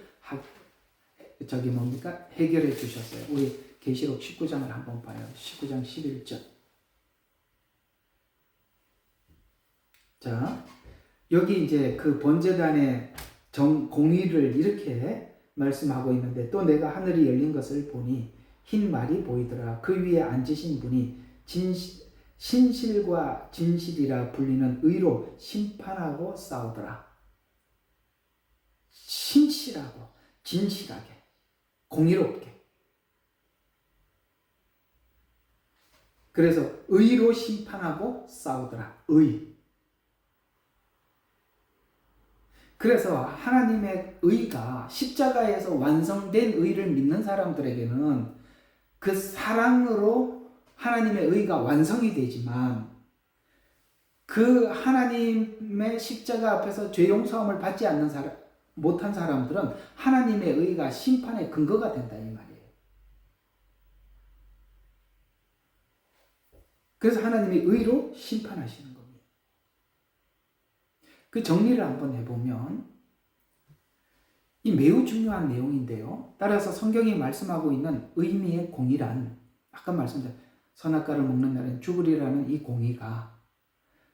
해결해 주셨어요. 우리 계시록 19장을 한번 봐요. 19장 11절. 자, 여기 이제 그 번제단의 공의를 이렇게 말씀하고 있는데 또 내가 하늘이 열린 것을 보니 흰 말이 보이더라. 그 위에 앉으신 분이 신실과 진실이라 불리는 의로 심판하고 싸우더라. 신실하고 진실하게 공의롭게. 그래서 의로 심판하고 싸우더라. 의. 그래서 하나님의 의가 십자가에서 완성된 의를 믿는 사람들에게는 그 사랑으로 하나님의 의가 완성이 되지만 그 하나님의 십자가 앞에서 죄 용서함을 받지 못한 사람들은 하나님의 의가 심판의 근거가 된다 이 말이에요. 그래서 하나님이 의로 심판하시는 겁니다. 그 정리를 한번 해보면 이 매우 중요한 내용인데요. 따라서 성경이 말씀하고 있는 의미의 공의란 아까 말씀드린 선악과를 먹는 날엔 죽으리라는 이 공의가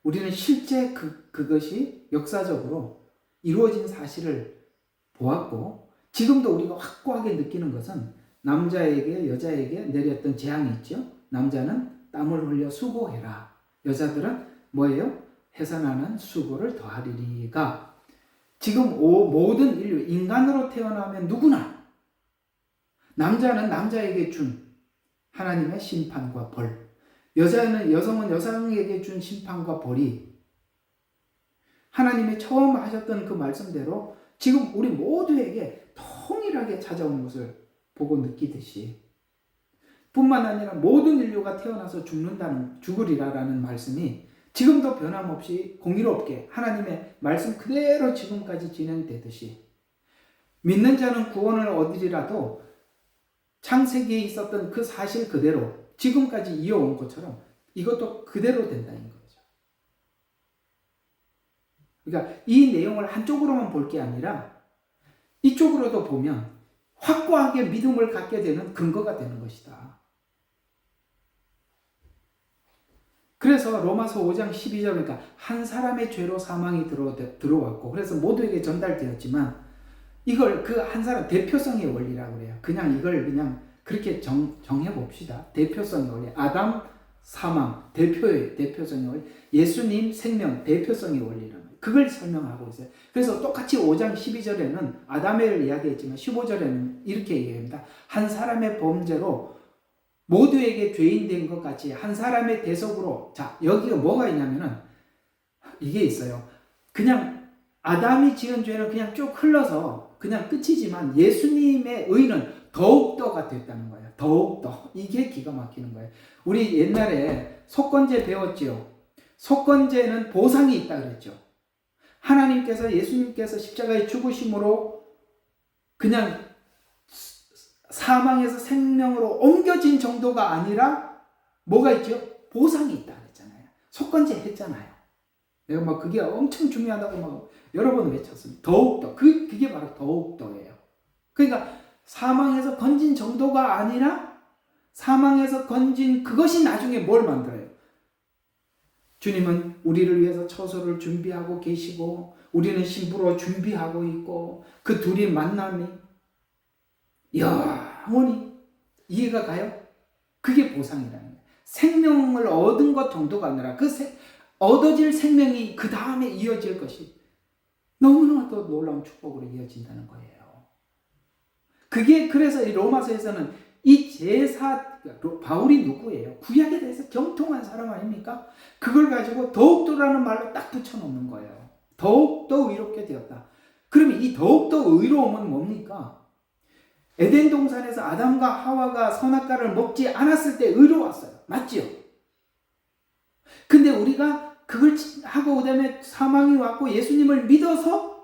우리는 실제 그것이 역사적으로 이루어진 사실을 보았고, 지금도 우리가 확고하게 느끼는 것은 남자에게 여자에게 내렸던 재앙이 있죠. 남자는 땀을 흘려 수고해라. 여자들은 뭐예요? 해산하는 수고를 더하리리가 지금 모든 인류, 인간으로 태어나면 누구나 남자는 남자에게 준 하나님의 심판과 벌, 여성은 여성에게 준 심판과 벌이 하나님이 처음 하셨던 그 말씀대로 지금 우리 모두에게 통일하게 찾아오는 것을 보고 느끼듯이, 뿐만 아니라 모든 인류가 태어나서 죽으리라라는 말씀이 지금도 변함없이 공의롭게 하나님의 말씀 그대로 지금까지 진행되듯이, 믿는 자는 구원을 얻으리라도 창세기에 있었던 그 사실 그대로 지금까지 이어온 것처럼 이것도 그대로 된다는 거죠. 그러니까 이 내용을 한쪽으로만 볼 게 아니라 이쪽으로도 보면 확고하게 믿음을 갖게 되는 근거가 되는 것이다. 그래서 로마서 5장 12절, 그러니까 한 사람의 죄로 사망이 들어왔고, 그래서 모두에게 전달되었지만, 이걸 그 한 사람 대표성의 원리라고 그래요. 그냥 이걸 그냥 그렇게 정해봅시다. 대표성의 원리. 아담 사망, 대표성의 원리. 예수님 생명, 대표성의 원리라는 거예요. 그걸 설명하고 있어요. 그래서 똑같이 5장 12절에는 아담을 이야기했지만 15절에는 이렇게 얘기합니다. 한 사람의 범죄로 모두에게 죄인 된 것 같이 한 사람의 대속으로, 자, 여기가 뭐가 있냐면은 이게 있어요. 그냥 아담이 지은 죄는 그냥 쭉 흘러서 그냥 끝이지만 예수님의 의는 더욱더가 됐다는 거예요. 더욱더. 이게 기가 막히는 거예요. 우리 옛날에 속건제 배웠지요. 속건제는 보상이 있다 그랬죠. 하나님께서, 예수님께서 십자가에 죽으심으로 그냥 사망에서 생명으로 옮겨진 정도가 아니라 뭐가 있죠? 보상이 있다 그랬잖아요. 속건제 했잖아요. 내가 막 그게 엄청 중요하다고 막 여러 번 외쳤습니다. 더욱더. 그게 바로 더욱더예요. 그러니까 사망에서 건진 정도가 아니라 사망에서 건진 그것이 나중에 뭘 만들어요? 주님은 우리를 위해서 처소를 준비하고 계시고 우리는 신부로 준비하고 있고 그 둘이 만남이 영원히 이해가 가요? 그게 보상이라는 거예요. 생명을 얻은 것 정도가 아니라 얻어질 생명이 그 다음에 이어질 것이 너무나도 놀라운 축복으로 이어진다는 거예요. 그게 그래서 이 로마서에서는 이 제사, 바울이 누구예요? 구약에 대해서 정통한 사람 아닙니까? 그걸 가지고 더욱더라는 말로 딱 붙여놓는 거예요. 더욱더 의롭게 되었다. 그러면 이 더욱더 의로움은 뭡니까? 에덴 동산에서 아담과 하와가 선악과를 먹지 않았을 때 의로웠어요. 맞지요? 근데 우리가 그걸 하고 그다음에 사망이 왔고 예수님을 믿어서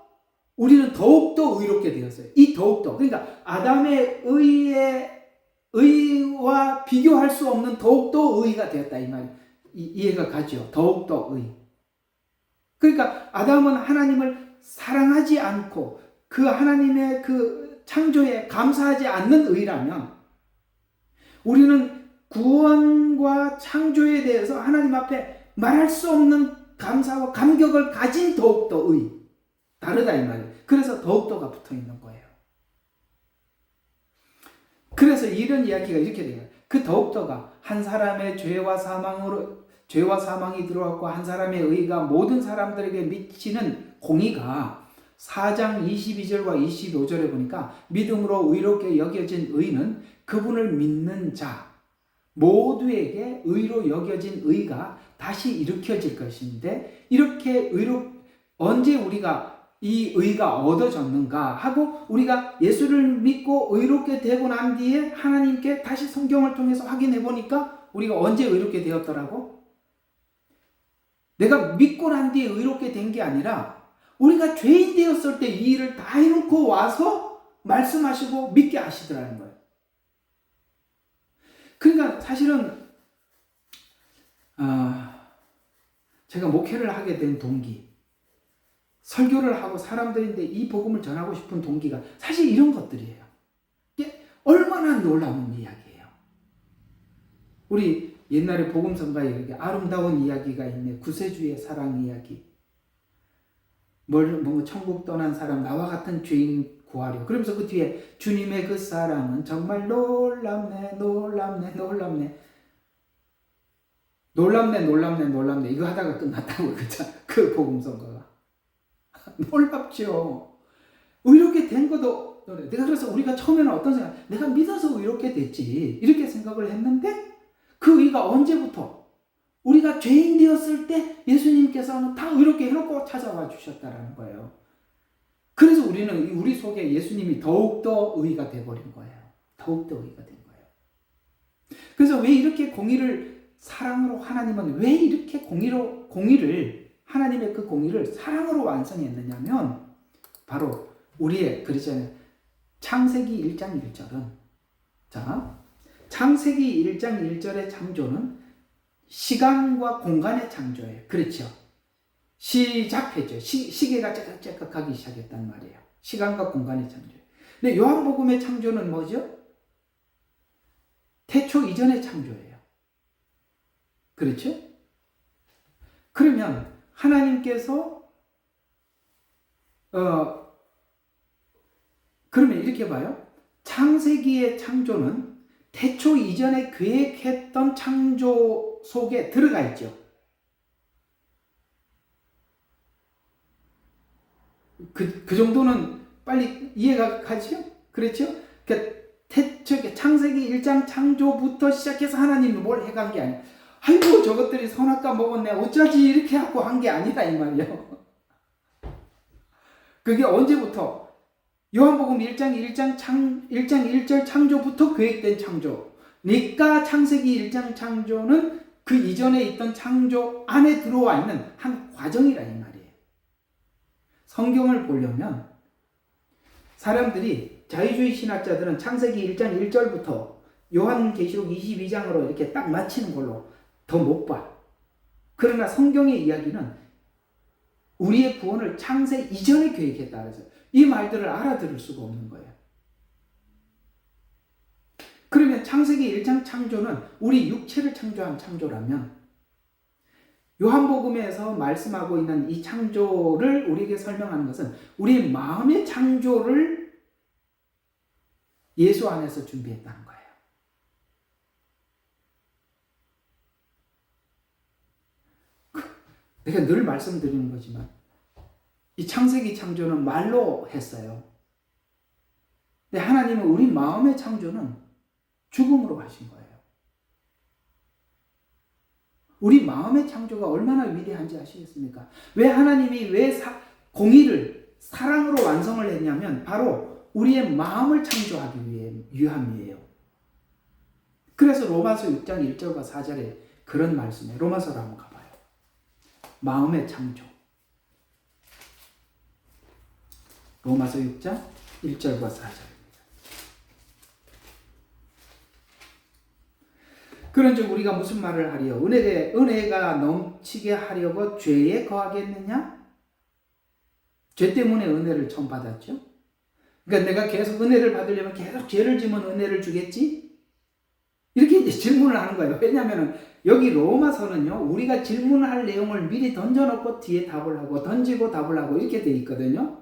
우리는 더욱더 의롭게 되었어요. 이 더욱더. 그러니까 아담의 의와 비교할 수 없는 더욱더 의가 되었다. 이 말. 이해가 가죠? 더욱더 의. 그러니까 아담은 하나님을 사랑하지 않고 그 하나님의 그 창조에 감사하지 않는 의라면 우리는 구원과 창조에 대해서 하나님 앞에 말할 수 없는 감사와 감격을 가진 더욱더 의. 다르다 이 말이에요. 그래서 더욱더가 붙어 있는 거예요. 그래서 이런 이야기가 이렇게 돼요. 그 더욱더가 한 사람의 죄와 사망이 들어왔고 한 사람의 의가 모든 사람들에게 미치는 공의가 4장 22절과 25절에 보니까 믿음으로 의롭게 여겨진 의는 그분을 믿는 자 모두에게 의로 여겨진 의가 다시 일으켜질 것인데 이렇게 언제 우리가 이 의가 얻어졌는가 하고 우리가 예수를 믿고 의롭게 되고 난 뒤에 하나님께 다시 성경을 통해서 확인해 보니까 우리가 언제 의롭게 되었더라고? 내가 믿고 난 뒤에 의롭게 된 게 아니라 우리가 죄인 되었을 때 이 일을 다 해놓고 와서 말씀하시고 믿게 하시더라는 거예요. 그러니까 사실은 제가 목회를 하게 된 동기, 설교를 하고 사람들인데 이 복음을 전하고 싶은 동기가 사실 이런 것들이에요. 이게 얼마나 놀라운 이야기예요. 우리 옛날에 복음성가에 이렇게 아름다운 이야기가 있네. 구세주의 사랑 이야기. 뭔가 천국 떠난 사람, 나와 같은 죄인 구하려. 그러면서 그 뒤에 주님의 그 사랑은 정말 놀랍네, 놀랍네, 놀랍네. 놀랍네, 놀랍네, 놀랍네. 이거 하다가 끝났다고, 그죠? 그 복음성가가. 놀랍죠. 이렇게 된 것도, 내가 그래서 우리가 처음에는 어떤 생각, 내가 믿어서 이렇게 됐지. 이렇게 생각을 했는데, 그 의가 언제부터? 우리가 죄인 되었을 때 예수님께서는 다 이렇게 해놓고 찾아와 주셨다라는 거예요. 그래서 우리는 우리 속에 예수님이 더욱더 의가 돼버린 거예요. 더욱더 의가 된 거예요. 그래서 왜 이렇게 공의를 사랑으로 하나님은 왜 이렇게 공의를 하나님의 그 공의를 사랑으로 완성했느냐면 바로 우리의 그러잖아요. 창세기 1장 1절은 자 창세기 1장 1절의 창조는 시간과 공간의 창조예요. 그렇죠. 시작했죠. 시계가 째깍째깍 하기 시작했단 말이에요. 시간과 공간의 창조예요. 근데 요한복음의 창조는 뭐죠? 태초 이전의 창조예요. 그렇죠? 그러면 하나님께서 그러면 이렇게 봐요. 창세기의 창조는 태초 이전에 계획했던 창조 속에 들어가 있죠. 그 정도는 빨리 이해가 가죠? 그렇죠? 그러니까 창세기 1장 창조부터 시작해서 하나님이 뭘 해간 게 아니에요. 아이고 저것들이 선악과 먹었네 어쩌지 이렇게 하고 한 게 아니다 이 말이에요. 그게 언제부터? 요한복음 1장 1절 창조부터 계획된 창조. 그러니까 창세기 1장 창조는 그 이전에 있던 창조 안에 들어와 있는 한 과정이라 이 말이에요. 성경을 보려면 사람들이 자유주의 신학자들은 창세기 1장 1절부터 요한계시록 22장으로 이렇게 딱 맞히는 걸로 더 못 봐. 그러나 성경의 이야기는 우리의 구원을 창세 이전에 계획했다 그래서 이 말들을 알아들을 수가 없는 거예요. 그러면 창세기 1장 창조는 우리 육체를 창조한 창조라면 요한복음에서 말씀하고 있는 이 창조를 우리에게 설명하는 것은 우리 마음의 창조를 예수 안에서 준비했다는 거예요. 내가 늘 말씀드리는 거지만 이 창세기 창조는 말로 했어요. 근데 하나님은 우리 마음의 창조는 죽음으로 하신 거예요. 우리 마음의 창조가 얼마나 위대한지 아시겠습니까? 왜 하나님이 공의를 사랑으로 완성을 했냐면 바로 우리의 마음을 창조하기 위함이에요. 그래서 로마서 6장 1절과 4절에 그런 말씀이에요. 로마서로 한번 가봐요. 마음의 창조. 로마서 6장 1절과 4절. 그런즉 우리가 무슨 말을 하리요? 은혜가 넘치게 하려고 죄에 거하겠느냐? 죄 때문에 은혜를 처음 받았죠. 그러니까 내가 계속 은혜를 받으려면 계속 죄를 지면 은혜를 주겠지? 이렇게 이제 질문을 하는 거예요. 왜냐하면 여기 로마서는요, 우리가 질문할 내용을 미리 던져놓고 뒤에 답을 하고 던지고 답을 하고 이렇게 돼 있거든요.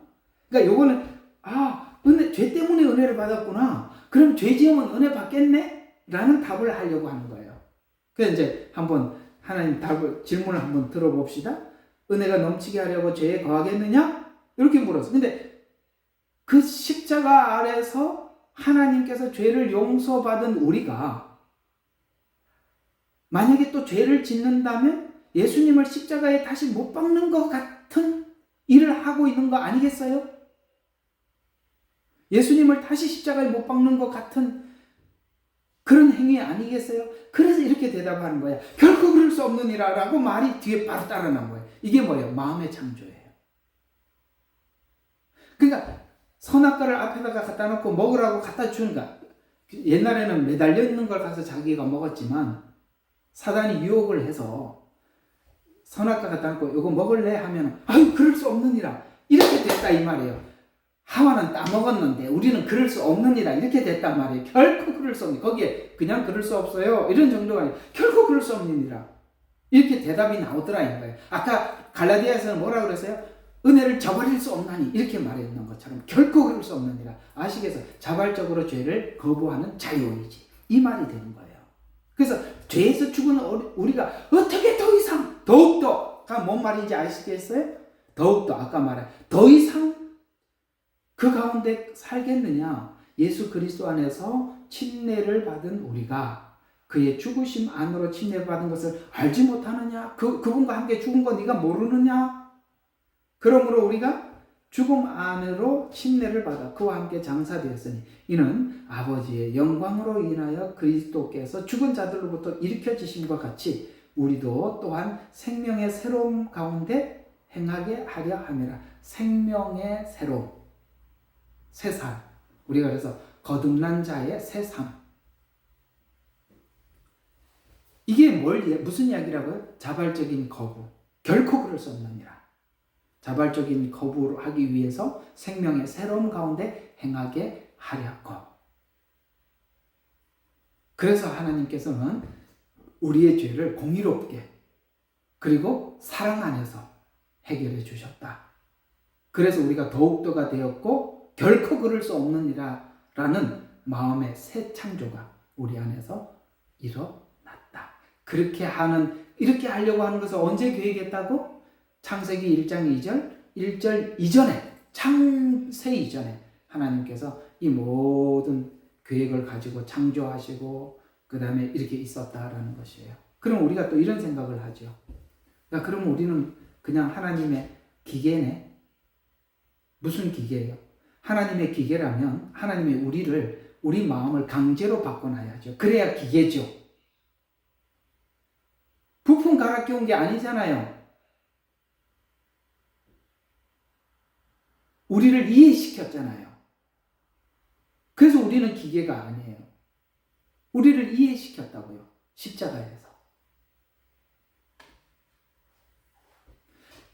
그러니까 요거는 죄 때문에 은혜를 받았구나. 그럼 죄 지으면 은혜 받겠네? 라는 답을 하려고 하는 거예요. 그래서 이제 한번 하나님 질문을 한번 들어봅시다. 은혜가 넘치게 하려고 죄에 거하겠느냐? 이렇게 물었어요. 근데 그 십자가 아래서 하나님께서 죄를 용서받은 우리가 만약에 또 죄를 짓는다면 예수님을 십자가에 다시 못 박는 것 같은 일을 하고 있는 거 아니겠어요? 예수님을 다시 십자가에 못 박는 것 같은 그런 행위 아니겠어요? 그래서 이렇게 대답하는 거예요. 결코 그럴 수 없느니라 라고 말이 뒤에 바로 따라 나온 거예요. 이게 뭐예요? 마음의 창조예요. 그러니까 선악과를 앞에다가 갖다 놓고 먹으라고 갖다 주는가. 옛날에는 매달려 있는 걸 가서 자기가 먹었지만 사단이 유혹을 해서 선악과 갖다 놓고 이거 먹을래? 하면 아유 그럴 수 없느니라 이렇게 됐다 이 말이에요. 하와는 따먹었는데 우리는 그럴 수 없느니라 이렇게 됐단 말이에요. 결코 그럴 수 없는, 거기에 그냥 그럴 수 없어요 이런 정도가 아니라 결코 그럴 수 없느니라 이렇게 대답이 나오더라 이 거예요. 아까 갈라디아에서는 뭐라 그랬어요? 은혜를 저버릴 수 없나니 이렇게 말했는 것처럼 결코 그럴 수 없느니라. 아시겠어요? 자발적으로 죄를 거부하는 자유의지, 이 말이 되는 거예요. 그래서 죄에서 죽은 우리가 어떻게 더 이상 더욱더가 뭔 말인지 아시겠어요? 더욱더 아까 말한 더 이상 그 가운데 살겠느냐? 예수 그리스도 안에서 침례를 받은 우리가 그의 죽으심 안으로 침례를 받은 것을 알지 못하느냐? 그분과 함께 죽은 거 네가 모르느냐? 그러므로 우리가 죽음 안으로 침례를 받아 그와 함께 장사되었으니 이는 아버지의 영광으로 인하여 그리스도께서 죽은 자들로부터 일으켜지심과 같이 우리도 또한 생명의 새로움 가운데 행하게 하려 함이라. 생명의 새로움, 새살. 우리가 그래서 거듭난 자의 새삼. 이게 무슨 이야기라고요? 자발적인 거부. 결코 그럴 수 없느니라. 자발적인 거부를 하기 위해서 생명의 새로움 가운데 행하게 하려고. 그래서 하나님께서는 우리의 죄를 공의롭게 그리고 사랑 안에서 해결해 주셨다. 그래서 우리가 더욱더가 되었고 결코 그럴 수 없느니라 라는 마음의 새 창조가 우리 안에서 일어났다. 이렇게 하려고 하는 것을 언제 계획했다고? 창세기 1장 2절, 1절 이전에, 창세 이전에 하나님께서 이 모든 계획을 가지고 창조하시고 그 다음에 이렇게 있었다라는 것이에요. 그럼 우리가 또 이런 생각을 하죠. 그럼 우리는 그냥 하나님의 기계네? 무슨 기계예요? 하나님의 기계라면 하나님이 우리 마음을 강제로 바꿔놔야죠. 그래야 기계죠. 부품 갈아 끼운 게 아니잖아요. 우리를 이해시켰잖아요. 그래서 우리는 기계가 아니에요. 우리를 이해시켰다고요. 십자가에서.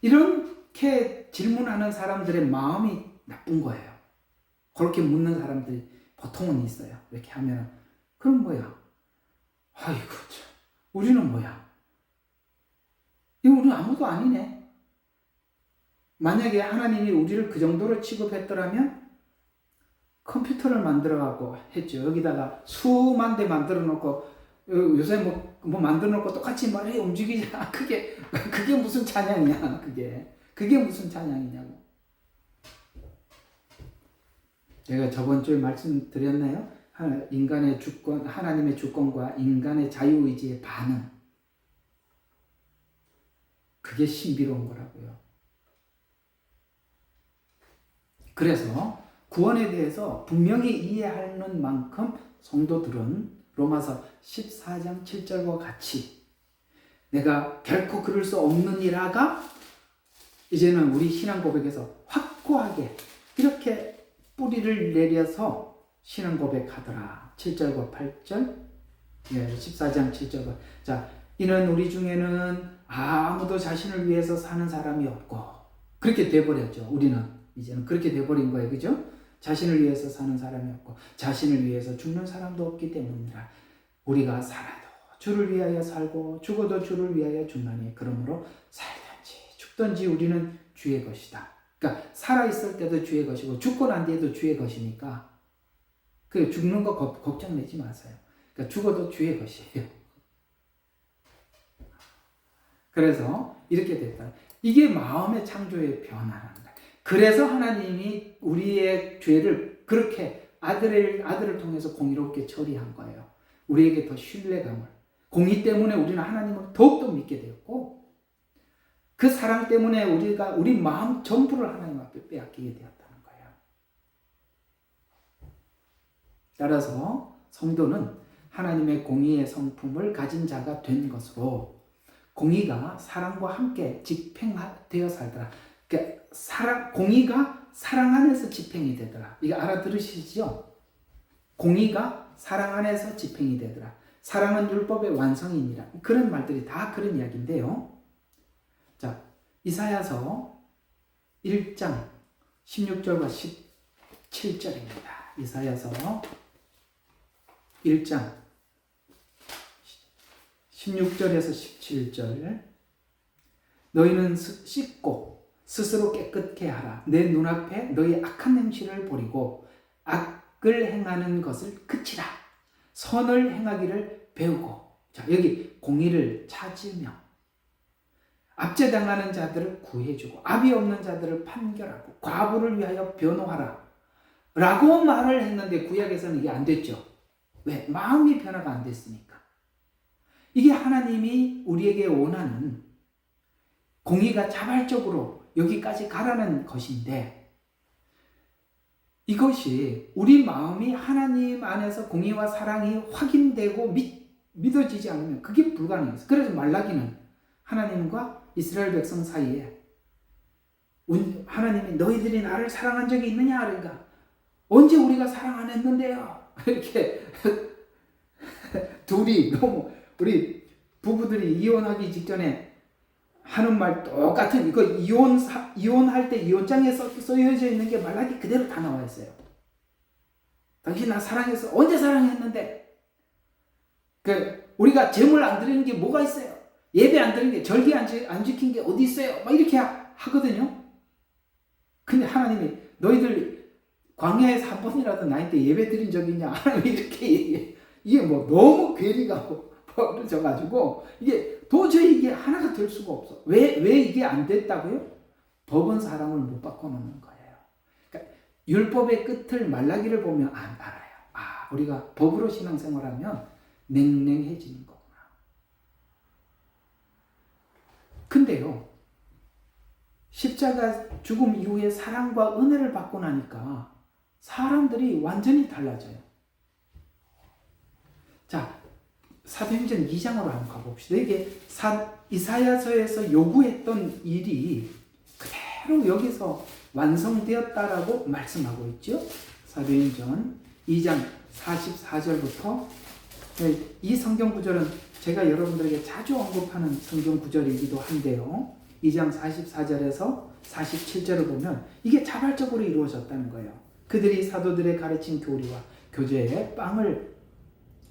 이렇게 질문하는 사람들의 마음이 나쁜 거예요. 그렇게 묻는 사람들이 보통은 있어요. 이렇게 하면 그럼 뭐야? 아이고 참, 우리는 뭐야? 우리는 아무도 아니네. 만약에 하나님이 우리를 그 정도로 취급했더라면 컴퓨터를 만들어갖고 했죠. 여기다가 수만 대 만들어 놓고 요새 뭐 만들어 놓고 똑같이 말해 움직이자. 그게 무슨 찬양이냐? 그게 무슨 찬양이냐고. 제가 저번 주에 말씀드렸나요? 인간의 주권, 하나님의 주권과 인간의 자유의지의 반응. 그게 신비로운 거라고요. 그래서 구원에 대해서 분명히 이해하는 만큼 성도들은 로마서 14장 7절과 같이 내가 결코 그럴 수 없느니라가 이제는 우리 신앙 고백에서 확고하게 이렇게 뿌리를 내려서 신앙 고백하더라. 7절과 8절, 14장 7절과. 자, 이는 우리 중에는 아무도 자신을 위해서 사는 사람이 없고, 그렇게 돼버렸죠. 우리는 이제는 그렇게 돼버린 거예요. 그죠? 자신을 위해서 사는 사람이 없고 자신을 위해서 죽는 사람도 없기 때문이라. 우리가 살아도 주를 위하여 살고 죽어도 주를 위하여 죽나니 그러므로 살든지 죽든지 우리는 주의 것이다. 그러니까 살아있을 때도 주의 것이고 죽고 난 뒤에도 주의 것이니까 그 죽는 거 걱정 내지 마세요. 그러니까 죽어도 주의 것이에요. 그래서 이렇게 됐다. 이게 마음의 창조의 변화라는 거예요. 그래서 하나님이 우리의 죄를 그렇게 아들을 통해서 공의롭게 처리한 거예요. 우리에게 더 신뢰감을. 공의 때문에 우리는 하나님을 더욱더 믿게 되었고 그 사랑 때문에 우리 마음 전부를 하나님 앞에 빼앗기게 되었다는 거예요. 따라서 성도는 하나님의 공의의 성품을 가진 자가 된 것으로 공의가 사랑과 함께 집행되어 살더라. 그러니까 공의가 사랑 안에서 집행이 되더라. 이거 알아들으시죠? 공의가 사랑 안에서 집행이 되더라. 사랑은 율법의 완성이니라. 그런 말들이 다 그런 이야기인데요. 자, 이사야서 1장 16절과 17절입니다. 이사야서 1장 16절에서 17절. 너희는 씻고 스스로 깨끗게 하라. 내 눈앞에 너희 악한 행실을 버리고 악을 행하는 것을 그치라. 선을 행하기를 배우고. 자, 여기 공의를 찾으며 압제당하는 자들을 구해주고 압이 없는 자들을 판결하고 과부를 위하여 변호하라 라고 말을 했는데 구약에서는 이게 안 됐죠. 왜? 마음이 변화가 안 됐으니까. 이게 하나님이 우리에게 원하는 공의가 자발적으로 여기까지 가라는 것인데, 이것이 우리 마음이 하나님 안에서 공의와 사랑이 확인되고 믿어지지 않으면 그게 불가능해요. 그래서 말라기는 하나님과 이스라엘 백성 사이에 하나님이 너희들이 나를 사랑한 적이 있느냐? 그러니까 언제 우리가 사랑 안 했는데요? 이렇게 둘이 너무 우리 부부들이 이혼하기 직전에 하는 말 똑같은 이거 이혼할 때 이혼장에 써여져 있는 게 말라기 그대로 다 나와 있어요. 당신 나 사랑했어. 언제 사랑했는데? 우리가 제물 안 드리는 게 뭐가 있어요? 예배 안 드리는 게 절기 안 지킨 게 어디 있어요? 막 이렇게 하거든요. 근데 하나님이 너희들 광야에서 한 번이라도 나한테 예배 드린 적이 있냐? 하나님이 이렇게 얘기해. 이게 뭐 너무 괴리가 벌어져가지고 이게 도저히 이게 하나가 될 수가 없어. 왜 이게 안 됐다고요? 법은 사람을 못 바꿔놓는 거예요. 그러니까 율법의 끝을 말라기를 보면 알아요. 아, 우리가 법으로 신앙생활하면 냉랭해지는 거구나. 근데요, 십자가 죽음 이후에 사랑과 은혜를 받고 나니까 사람들이 완전히 달라져요. 자, 사도행전 2장으로 한번 가봅시다. 이게 이사야서에서 요구했던 일이 그대로 여기서 완성되었다라고 말씀하고 있죠. 사도행전 2장 44절부터. 이 성경 구절은 제가 여러분들에게 자주 언급하는 성경 구절이기도 한데요. 2장 44절에서 47절을 보면 이게 자발적으로 이루어졌다는 거예요. 그들이 사도들의 가르친 교리와 교제에 빵을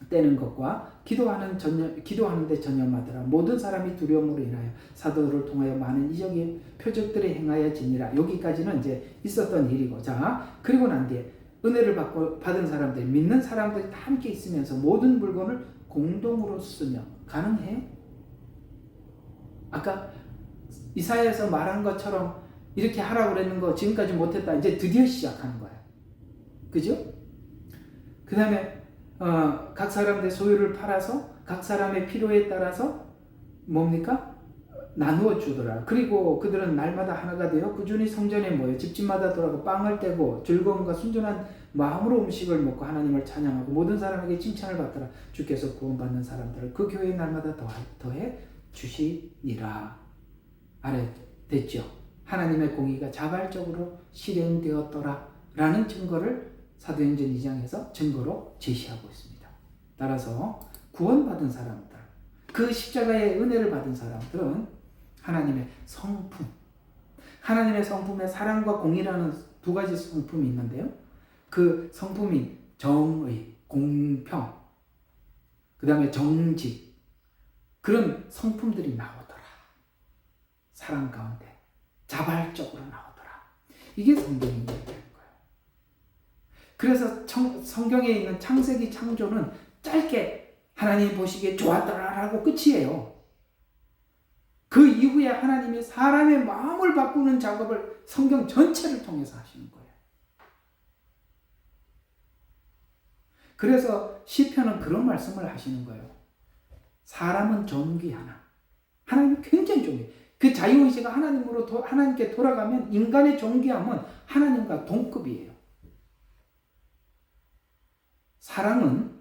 떼는 것과 기도하는데 전념하더라. 모든 사람이 두려움으로 인하여 사도들을 통하여 많은 이적의 표적들을 행하여지니라. 여기까지는 이제 있었던 일이고, 자, 그리고 난 뒤에 은혜를 받은 사람들, 믿는 사람들이 다 함께 있으면서 모든 물건을 공동으로 쓰며. 가능해요? 아까 이사야에서 말한 것처럼 이렇게 하라고 그랬는 거 지금까지 못했다. 이제 드디어 시작하는 거야. 그죠? 그 다음에 각 사람의 소유를 팔아서 각 사람의 필요에 따라서 뭡니까? 나누어 주더라. 그리고 그들은 날마다 하나가 되어 꾸준히 성전에 모여 집집마다 돌아가 빵을 떼고 즐거움과 순전한 마음으로 음식을 먹고 하나님을 찬양하고 모든 사람에게 칭찬을 받더라. 주께서 구원받는 사람들을 그 교회에 날마다 더해 주시니라. 아래 됐죠? 하나님의 공의가 자발적으로 실행되었더라 라는 증거를 사도행전 2장에서 증거로 제시하고 있습니다. 따라서 구원받은 사람들, 그 십자가의 은혜를 받은 사람들은 하나님의 성품, 하나님의 성품에 사랑과 공의라는 두 가지 성품이 있는데요. 그 성품이 정의, 공평, 그 다음에 정직, 그런 성품들이 나오더라. 사랑 가운데 자발적으로 나오더라. 이게 성경의 얘기예요. 그래서 성경에 있는 창세기 창조는 짧게 하나님 보시기에 좋았더라라고 끝이에요. 그 이후에 하나님이 사람의 마음을 바꾸는 작업을 성경 전체를 통해서 하시는 거예요. 그래서 시편은 그런 말씀을 하시는 거예요. 사람은 존귀하나. 하나님이 굉장히 존귀해요. 그 자유의지가 하나님께 돌아가면 인간의 존귀함은 하나님과 동급이에요. 사랑은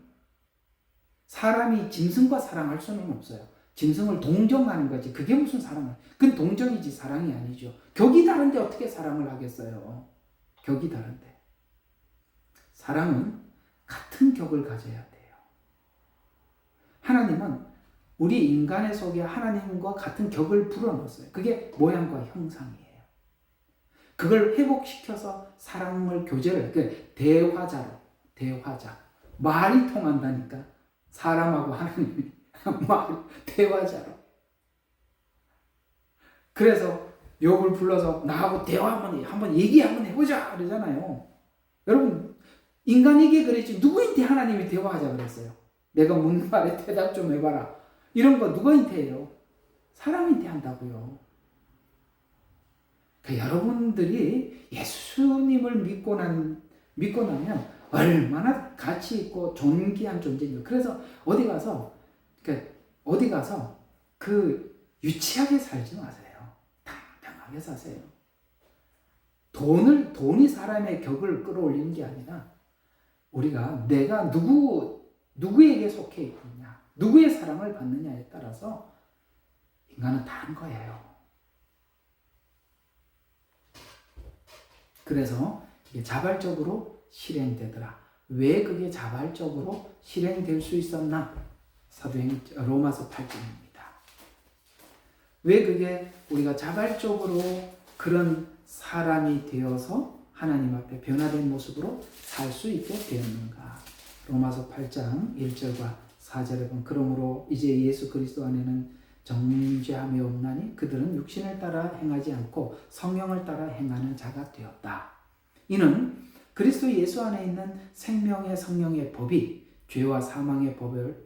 사람이 짐승과 사랑할 수는 없어요. 짐승을 동정하는 거지. 그게 무슨 사랑이야? 그건 동정이지 사랑이 아니죠. 격이 다른데 어떻게 사랑을 하겠어요? 격이 다른데. 사랑은 같은 격을 가져야 돼요. 하나님은 우리 인간의 속에 하나님과 같은 격을 불어넣었어요. 그게 모양과 형상이에요. 그걸 회복시켜서 사랑을 교제를 대화자 말이 통한다니까 사람하고 하나님이 대화자로. 그래서 욥을 불러서 나하고 대화 한번 얘기 한번 해보자 그러잖아요. 여러분 인간에게 그랬지 누구한테 하나님이 대화하자 그랬어요? 내가 묻는 말에 대답 좀 해봐라. 이런 거 누구한테 해요? 사람한테 한다고요. 그러니까 여러분들이 예수님을 믿고 나면 얼마나 가치 있고 존귀한 존재인가. 그래서 어디 가서 그 유치하게 살지 마세요. 당당하게 사세요. 돈이 사람의 격을 끌어올리는 게 아니라 우리가 내가 누구에게 속해 있느냐, 누구의 사랑을 받느냐에 따라서 인간은 다른 거예요. 그래서 이게 자발적으로 실행되더라. 왜 그게 자발적으로 실행될 수 있었나? 로마서 8장입니다. 왜 그게 우리가 자발적으로 그런 사람이 되어서 하나님 앞에 변화된 모습으로 살 수 있게 되었는가? 로마서 8장 1절과 4절에 보면 그러므로 이제 예수 그리스도 안에는 정죄함이 없나니 그들은 육신을 따라 행하지 않고 성령을 따라 행하는 자가 되었다. 이는 그리스도 예수 안에 있는 생명의 성령의 법이 죄와 사망의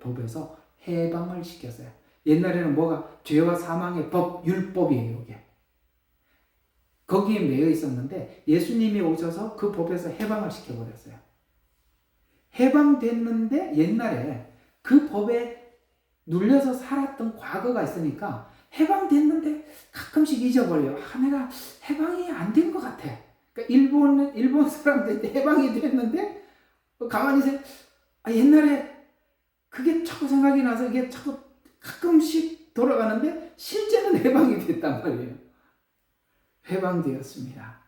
법에서 해방을 시켰어요. 옛날에는 뭐가 죄와 사망의 법, 율법이에요. 이게. 거기에 매여 있었는데 예수님이 오셔서 그 법에서 해방을 시켜버렸어요. 해방됐는데 옛날에 그 법에 눌려서 살았던 과거가 있으니까 해방됐는데 가끔씩 잊어버려요. 내가 해방이 안 된 것 같아. 그러니까 일본 사람들한테 해방이 됐는데 가만히 옛날에 그게 자꾸 생각이 나서 이게 자꾸 가끔씩 돌아가는데 실제는 해방이 됐단 말이에요. 해방되었습니다.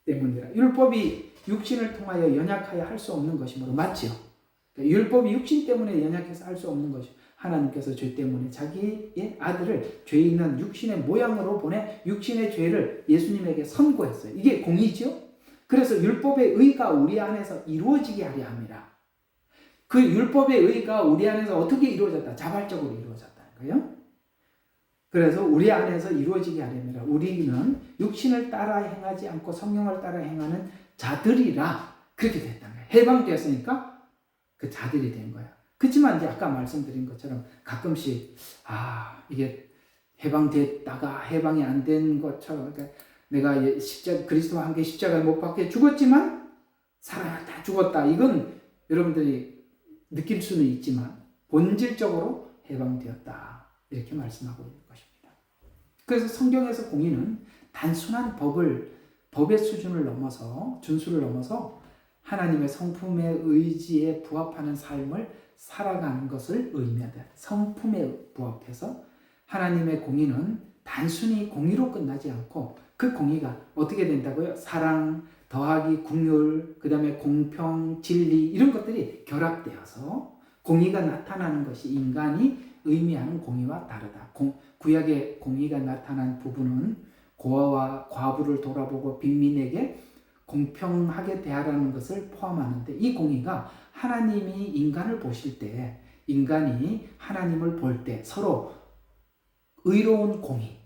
때문이라. 율법이 육신을 통하여 연약하여 할 수 없는 것이므로 맞죠? 그러니까 율법이 육신 때문에 연약해서 할 수 없는 것이 하나님께서 죄 때문에 자기의 아들을 죄 있는 육신의 모양으로 보내 육신의 죄를 예수님에게 선고했어요. 이게 공의죠? 그래서 율법의 의가 우리 안에서 이루어지게 하려 합니다. 그 율법의 의가 우리 안에서 어떻게 이루어졌다? 자발적으로 이루어졌다는 거예요. 그래서 우리 안에서 이루어지게 하려면 우리는 육신을 따라 행하지 않고 성령을 따라 행하는 자들이라 그렇게 됐다는 거예요. 해방되었으니까 그 자들이 된 거야. 그렇지만 이제 아까 말씀드린 것처럼 가끔씩 이게 해방됐다가 해방이 안 된 것처럼 그러니까 내가 그리스도와 함께 십자가에 못 박혀 죽었지만 살아났다 죽었다 이건 여러분들이 느낄 수는 있지만 본질적으로 해방되었다 이렇게 말씀하고 있는 것입니다. 그래서 성경에서 공의는 단순한 법의 수준을 넘어서 준수를 넘어서 하나님의 성품의 의지에 부합하는 삶을 살아가는 것을 의미한다. 성품에 부합해서 하나님의 공의는 단순히 공의로 끝나지 않고 그 공의가 어떻게 된다고요? 사랑, 더하기 궁율, 그 다음에 공평, 진리 이런 것들이 결합되어서 공의가 나타나는 것이 인간이 의미하는 공의와 다르다. 구약의 공의가 나타난 부분은 고아와 과부를 돌아보고 빈민에게 공평하게 대하라는 것을 포함하는데 이 공의가 하나님이 인간을 보실 때 인간이 하나님을 볼 때 서로 의로운 공의.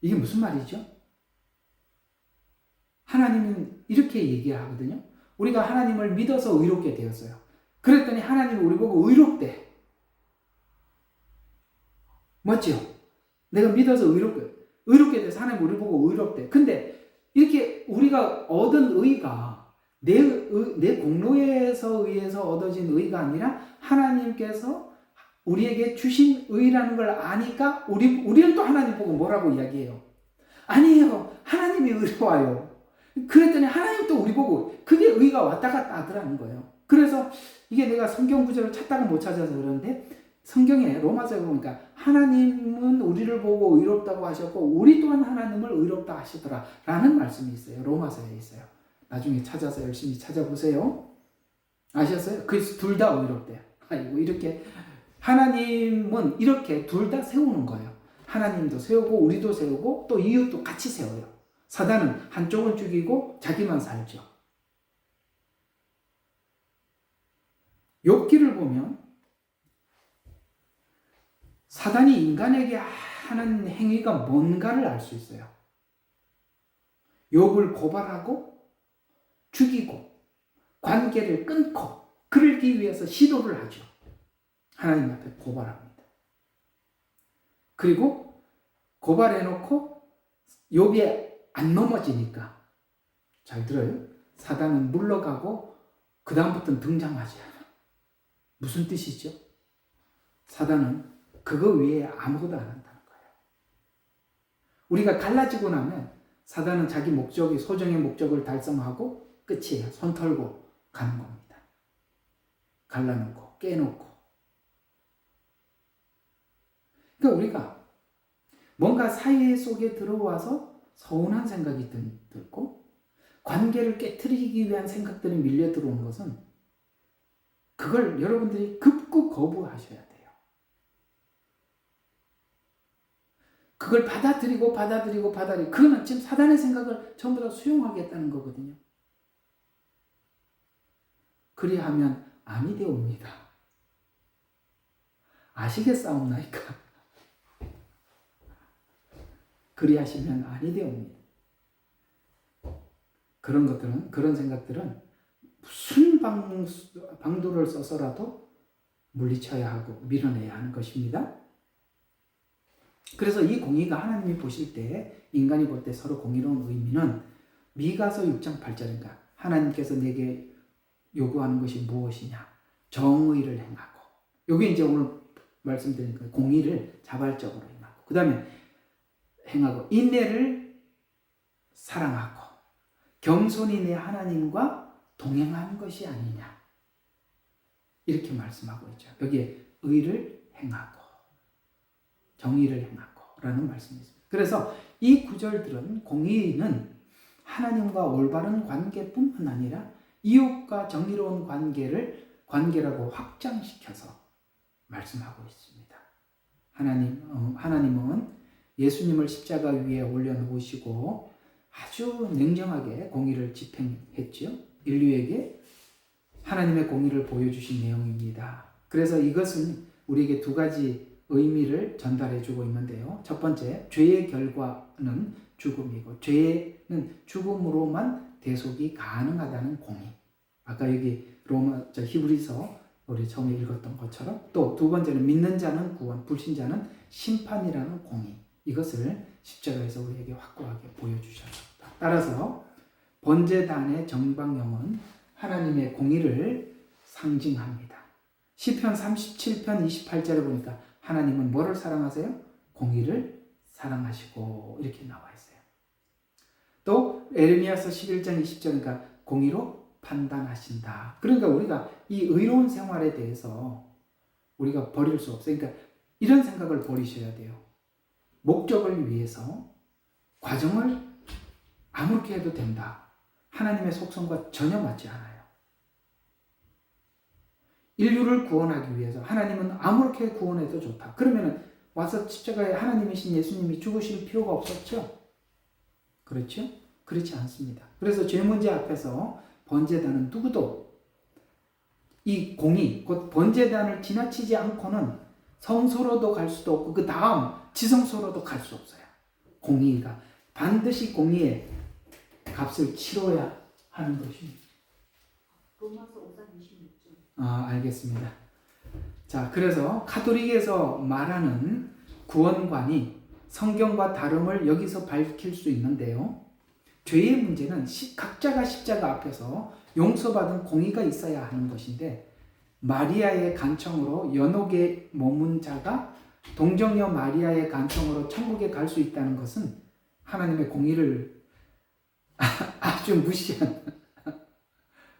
이게 무슨 말이죠? 하나님은 이렇게 얘기하거든요. 우리가 하나님을 믿어서 의롭게 되었어요. 그랬더니 하나님이 우리 보고 의롭대. 맞죠? 내가 믿어서 의롭게 돼서 하나님 우리 보고 의롭대. 근데 이렇게 우리가 얻은 의가 내 공로에서 의해서 얻어진 의가 아니라 하나님께서 우리에게 주신 의라는 걸 아니까 우리는 또 하나님 보고 뭐라고 이야기해요? 아니에요. 하나님이 의로워요. 그랬더니 하나님 또 우리 보고 그게 의가 왔다 갔다 하더라는 거예요. 그래서 이게 내가 성경 구절을 찾다가 못 찾아서 그러는데 성경에 로마서에 보니까 하나님은 우리를 보고 의롭다고 하셨고 우리 또한 하나님을 의롭다 하시더라 라는 말씀이 있어요. 로마서에 있어요. 나중에 찾아서 열심히 찾아보세요. 아셨어요? 그래서 둘 다 의롭대요. 아이고 이렇게 하나님은 이렇게 둘 다 세우는 거예요. 하나님도 세우고 우리도 세우고 또 이웃도 같이 세워요. 사단은 한쪽은 죽이고 자기만 살죠. 욥기를 보면 사단이 인간에게 하는 행위가 뭔가를 알 수 있어요. 욥을 고발하고 죽이고 관계를 끊고 그러기 위해서 시도를 하죠. 하나님 앞에 고발합니다. 그리고 고발해놓고 욥이 안 넘어지니까 잘 들어요. 사단은 물러가고 그 다음부터는 등장하지 않아. 무슨 뜻이죠? 사단은 그거 외에 아무것도 안 한다는 거예요. 우리가 갈라지고 나면 사단은 자기 목적이 소정의 목적을 달성하고 끝이에요. 손 털고 가는 겁니다. 갈라놓고 깨놓고. 그러니까 우리가 뭔가 사회 속에 들어와서 서운한 생각이 들고 관계를 깨트리기 위한 생각들이 밀려 들어온 것은 그걸 여러분들이 급구 거부하셔야 돼요. 그걸 받아들이고 그거는 지금 사단의 생각을 전부 다 수용하겠다는 거거든요. 그리하면 아니 되옵니다. 아시겠사옵나이까? 그리하시면 아니 되옵니다. 그런 것들은, 그런 생각들은 무슨 방도를 써서라도 물리쳐야 하고 밀어내야 하는 것입니다. 그래서 이 공의가 하나님이 보실 때, 인간이 볼 때 서로 공의로운 의미는 미가서 6장 8절인가 하나님께서 내게 요구하는 것이 무엇이냐? 정의를 행하고. 여기 이제 오늘 말씀드린 그 공의를 자발적으로 행하고, 그 다음에 행하고 인내를 사랑하고 겸손히 내 하나님과 동행하는 것이 아니냐. 이렇게 말씀하고 있죠. 여기에 의를 행하고 정의를 행하고 라는 말씀이 있습니다. 그래서 이 구절들은 공의는 하나님과 올바른 관계뿐만 아니라 이웃과 정의로운 관계라고 확장시켜서 말씀하고 있습니다. 하나님은 예수님을 십자가 위에 올려놓으시고 아주 냉정하게 공의를 집행했죠. 인류에게 하나님의 공의를 보여주신 내용입니다. 그래서 이것은 우리에게 두 가지 의미를 전달해주고 있는데요. 첫 번째, 죄의 결과는 죽음이고 죄는 죽음으로만 대속이 가능하다는 공의. 아까 여기 히브리서 우리 처음에 읽었던 것처럼, 또 두 번째는 믿는 자는 구원, 불신자는 심판이라는 공의. 이것을 십자가에서 우리에게 확고하게 보여주셨습니다. 따라서 번제단의 정방형은 하나님의 공의를 상징합니다. 시편 37편 28절에 보니까 하나님은 뭐를 사랑하세요? 공의를 사랑하시고 이렇게 나와 있어요. 또 에레미야서 11장 20절이니까 공의로 판단하신다. 그러니까 우리가 이 의로운 생활에 대해서 우리가 버릴 수 없어요. 그러니까 이런 생각을 버리셔야 돼요. 목적을 위해서 과정을 아무렇게 해도 된다. 하나님의 속성과 전혀 맞지 않아요. 인류를 구원하기 위해서 하나님은 아무렇게 구원해도 좋다. 그러면 와서 십자가에 하나님이신 예수님이 죽으실 필요가 없었죠? 그렇죠? 그렇지 않습니다. 그래서 죄 문제 앞에서 번제단은 누구도 이 공의, 곧 번제단을 지나치지 않고는 성소로도 갈 수도 없고 그 다음 지성소로도 갈 수 없어요. 공의가 반드시 공의의 값을 치러야 하는 것입니다. 로마서 5장 26절. 알겠습니다. 자, 그래서 가톨릭에서 말하는 구원관이 성경과 다름을 여기서 밝힐 수 있는데요. 죄의 문제는 각자가 십자가 앞에서 용서받은 공의가 있어야 하는 것인데, 마리아의 간청으로 연옥에 머문 자가 동정녀 마리아의 간청으로 천국에 갈 수 있다는 것은 하나님의 공의를 아주 무시한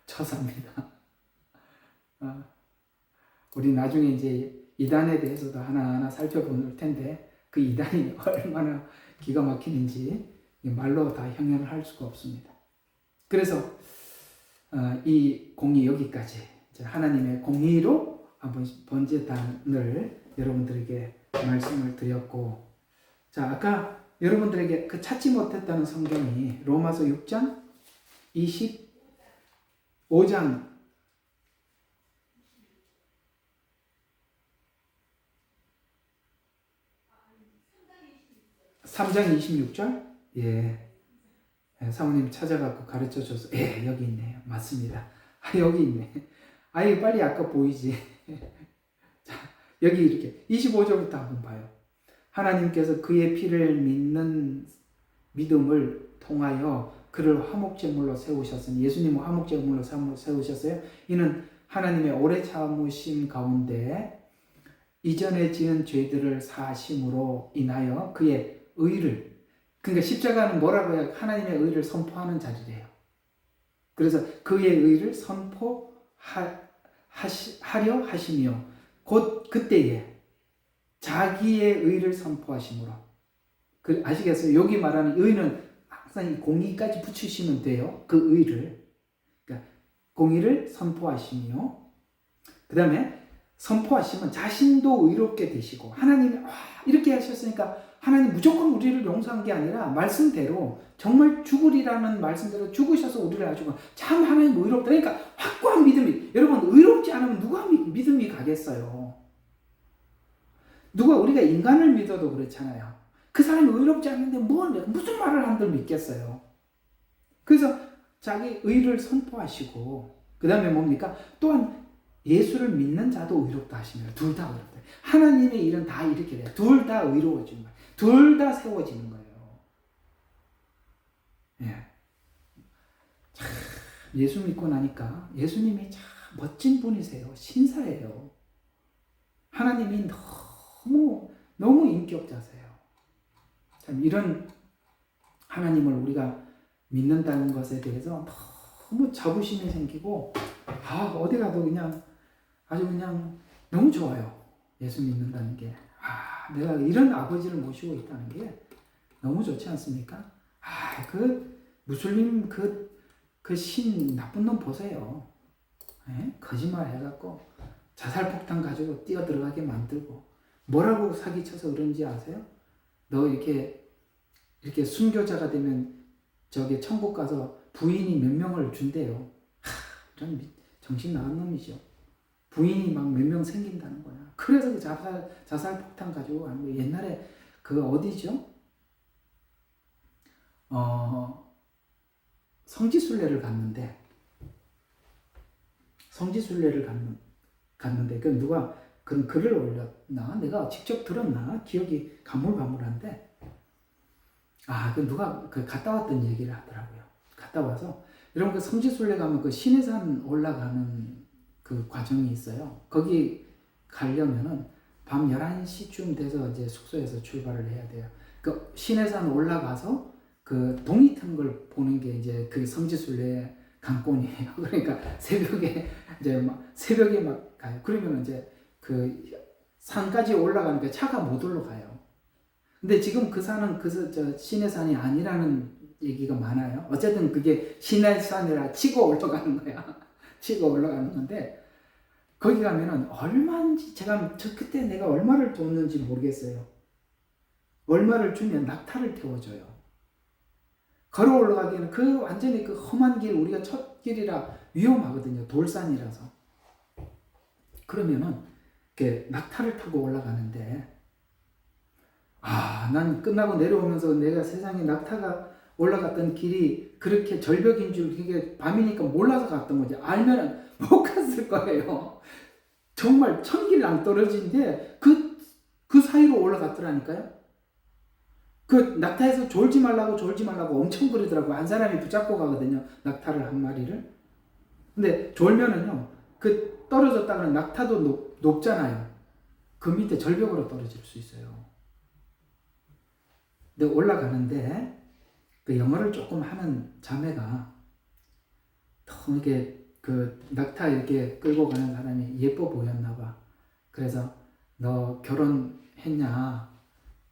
처사입니다. 우리 나중에 이제 이단에 대해서도 하나하나 살펴볼 텐데 그 이단이 얼마나 기가 막히는지 말로 다 형용을 할 수가 없습니다. 그래서 이 공의 여기까지 하나님의 공의로 한번 번제단을 여러분들에게 말씀을 드렸고, 자, 아까 여러분들에게 그 찾지 못했다는 성경이 로마서 6장 25장 3장 26절? 예. 사모님 찾아갖고 가르쳐 줘서, 예, 여기 있네요. 맞습니다. 아, 여기 있네. 아이, 빨리 아까 보이지. 자, 여기 이렇게 25절부터 한번 봐요. 하나님께서 그의 피를 믿는 믿음을 통하여 그를 화목제물로 세우셨으니, 예수님은 화목제물로 세우셨어요. 이는 하나님의 오래 참으심 가운데 이전에 지은 죄들을 사하심으로 인하여 그의 의를, 그러니까 십자가는 뭐라고 해요? 하나님의 의를 선포하는 자리래요. 그래서 그의 의를 선포하려 하시며 곧 그때에 자기의 의를 선포하심으로. 아시겠어요? 여기 말하는 의는 항상 이 공의까지 붙이시면 돼요. 그 의를. 그러니까 공의를 선포하시며, 그 다음에 선포하시면 자신도 의롭게 되시고, 하나님이 이렇게 하셨으니까 하나님 무조건 우리를 용서한 게 아니라 말씀대로 정말 죽으리라는 말씀대로 죽으셔서 우리를 아주고, 참 하나님 의롭다. 그러니까 확고한 믿음이, 여러분 의롭지 않으면 누가 믿음이 가겠어요? 누가, 우리가 인간을 믿어도 그렇잖아요. 그 사람이 의롭지 않는데 무슨 말을 한들 믿겠어요? 그래서 자기 의를 선포하시고, 그 다음에 뭡니까? 또한 예수를 믿는 자도 의롭다 하시며, 둘 다 의롭다. 하나님의 일은 다 이렇게 돼요. 둘 다 의로워지는 거예요. 둘 다 세워지는 거예요. 예. 참, 예수 믿고 나니까 예수님이 참 멋진 분이세요. 신사예요. 하나님이 너무 인격자세요. 참 이런 하나님을 우리가 믿는다는 것에 대해서 너무 자부심이 생기고, 어디 가도 그냥 아주 그냥 너무 좋아요. 예수 믿는다는 게. 내가 이런 아버지를 모시고 있다는 게 너무 좋지 않습니까? 그 무슬림 그 신 나쁜 놈 보세요. 거짓말 해갖고 자살폭탄 가지고 뛰어들어가게 만들고, 뭐라고 사기쳐서 그런지 아세요? 너 이렇게 순교자가 되면 저기 천국 가서 부인이 몇 명을 준대요. 좀 정신 나간 놈이죠. 부인이 막 몇 명 생긴다는 거야. 그래서 그 자살 폭탄 가지고 하는 거예요. 옛날에 그 어디죠? 성지순례를 갔는데 그 누가 그 글을 올렸나? 내가 직접 들었나? 기억이 가물가물한데, 그 누가 갔다 왔던 얘기를 하더라고요. 갔다 와서, 여러분 그 성지순례 가면 그 시내산 올라가는 그 과정이 있어요. 거기 가려면은 밤 11시쯤 돼서 이제 숙소에서 출발을 해야 돼요. 그 시내산 올라가서 그 동이 트는 걸 보는 게 이제 그 성지순례 관건이에요. 그러니까 새벽에 막 가요. 그러면 이제 그 산까지 올라가니까 차가 못 올라가요. 근데 지금 그 산은 저 시내산이 아니라는 얘기가 많아요. 어쨌든 그게 시내산이라 치고 올라가는 거야. 치고 올라가는 건데, 거기 가면은 얼마인지 그때 내가 얼마를 줬는지 모르겠어요. 얼마를 주면 낙타를 태워줘요. 걸어 올라가기에는 완전히 그 험한 길, 우리가 첫 길이라 위험하거든요. 돌산이라서. 그러면은 낙타를 타고 올라가는데, 난 끝나고 내려오면서 내가 세상에 낙타가 올라갔던 길이 그렇게 절벽인 줄, 그게 밤이니까 몰라서 갔던 거지. 알면은 못 갔을 거예요. 정말 천길 낭떠러지인데 그 사이로 올라갔더라니까요. 그 낙타에서 졸지 말라고 엄청 그러더라고요. 한 사람이 붙잡고 가거든요. 낙타를 한 마리를. 근데 졸면은요, 그 떨어졌다가는 낙타도 높잖아요. 그 밑에 절벽으로 떨어질 수 있어요. 근데 올라가는데 그 영어를 조금 하는 자매가 이렇게 그 낙타 이렇게 끌고 가는 사람이 예뻐 보였나 봐. 그래서 너 결혼했냐?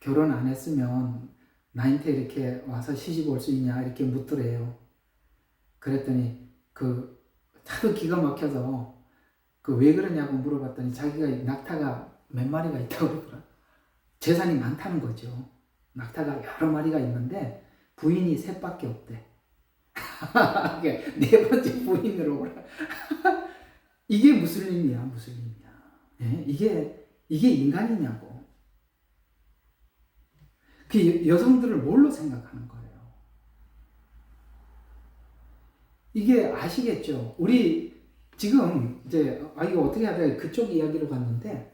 결혼 안 했으면 나한테 이렇게 와서 시집 올 수 있냐? 이렇게 묻더래요. 그랬더니 하도 기가 막혀서 왜 그러냐고 물어봤더니 자기가 낙타가 몇 마리가 있다고 그러더라. 재산이 많다는 거죠. 낙타가 여러 마리가 있는데 부인이 셋밖에 없대. 네 번째 부인으로 오라. 이게 무슬림이야, 무슬림이야. 예? 이게 인간이냐고. 그 여성들을 뭘로 생각하는 거예요? 이게 아시겠죠? 우리 지금 이제 이거 어떻게 하다 그쪽 이야기로 갔는데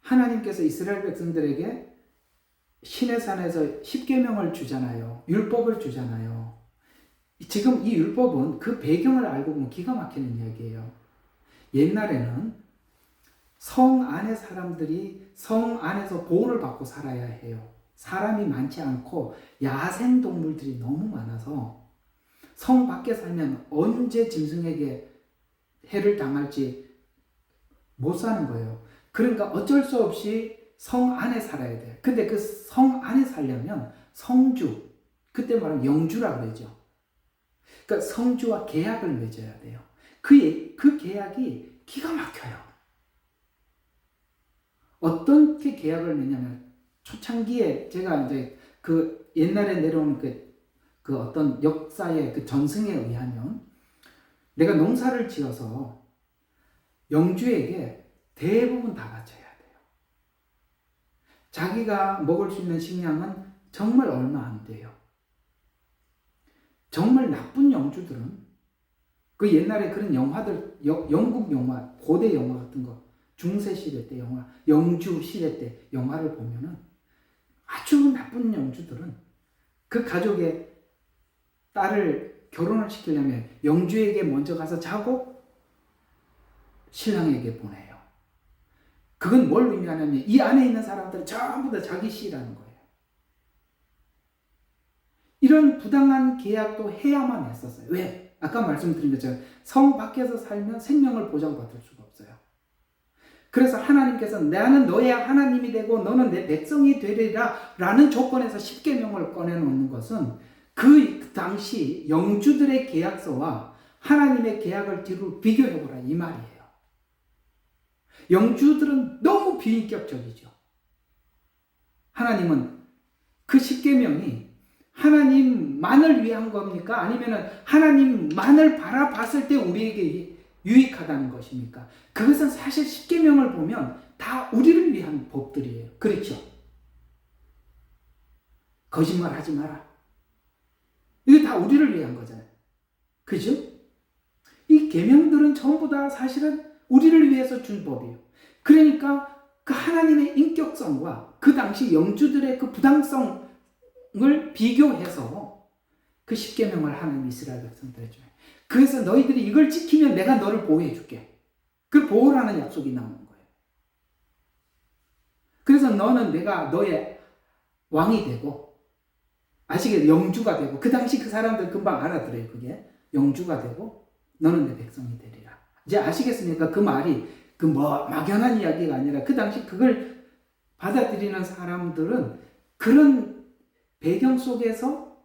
하나님께서 이스라엘 백성들에게 시내산에서 십계명을 주잖아요. 율법을 주잖아요. 지금 이 율법은 그 배경을 알고 보면 기가 막히는 이야기예요. 옛날에는 성 안의 사람들이 성 안에서 보호를 받고 살아야 해요. 사람이 많지 않고 야생 동물들이 너무 많아서 성 밖에 살면 언제 짐승에게 해를 당할지 못 사는 거예요. 그러니까 어쩔 수 없이 성 안에 살아야 돼. 근데 그 성 안에 살려면 성주, 그때 말하면 영주라 그러죠. 그러니까 성주와 계약을 맺어야 돼요. 그 계약이 기가 막혀요. 어떻게 계약을 맺냐면 초창기에 제가 이제 그 옛날에 내려온 그 어떤 역사의 그 전승에 의하면 내가 농사를 지어서 영주에게 대부분 다 바쳐야 돼요. 자기가 먹을 수 있는 식량은 정말 얼마 안 돼요. 정말 나쁜 영주들은 그 옛날에 그런 영화들, 영국 영화, 고대 영화 같은 거, 중세 시대 때 영화, 영주 시대 때 영화를 보면은 아주 나쁜 영주들은 그 가족의 딸을 결혼을 시키려면 영주에게 먼저 가서 자고 신랑에게 보내요. 그건 뭘 의미하냐면 이 안에 있는 사람들은 전부 다 자기 씨라는 거예요. 이런 부당한 계약도 해야만 했었어요. 왜? 아까 말씀드린 것처럼 성 밖에서 살면 생명을 보장받을 수가 없어요. 그래서 하나님께서 나는 너의 하나님이 되고 너는 내 백성이 되리라 라는 조건에서 십계명을 꺼내놓는 것은 그 당시 영주들의 계약서와 하나님의 계약을 뒤로 비교해보라 이 말이에요. 영주들은 너무 비인격적이죠. 하나님은 그 십계명이 하나님만을 위한 겁니까? 아니면 하나님만을 바라봤을 때 우리에게 유익하다는 것입니까? 그것은 사실 십계명을 보면 다 우리를 위한 법들이에요. 그렇죠? 거짓말하지 마라. 이게 다 우리를 위한 거잖아요. 그죠? 이 계명들은 전부 다 사실은 우리를 위해서 준 법이에요. 그러니까 그 하나님의 인격성과 그 당시 영주들의 그 부당성을 비교해서 그 십계명을 하나님 이스라엘 백성들에게 줘요. 그래서 너희들이 이걸 지키면 내가 너를 보호해 줄게. 그 보호라는 약속이 나오는 거예요. 그래서 너는 내가 너의 왕이 되고 아시겠죠? 영주가 되고 그 당시 그 사람들 금방 알아들어요. 그게 영주가 되고 너는 내 백성이 되리라. 이제 아시겠습니까? 그 말이 그 뭐 막연한 이야기가 아니라 그 당시 그걸 받아들이는 사람들은 그런 배경 속에서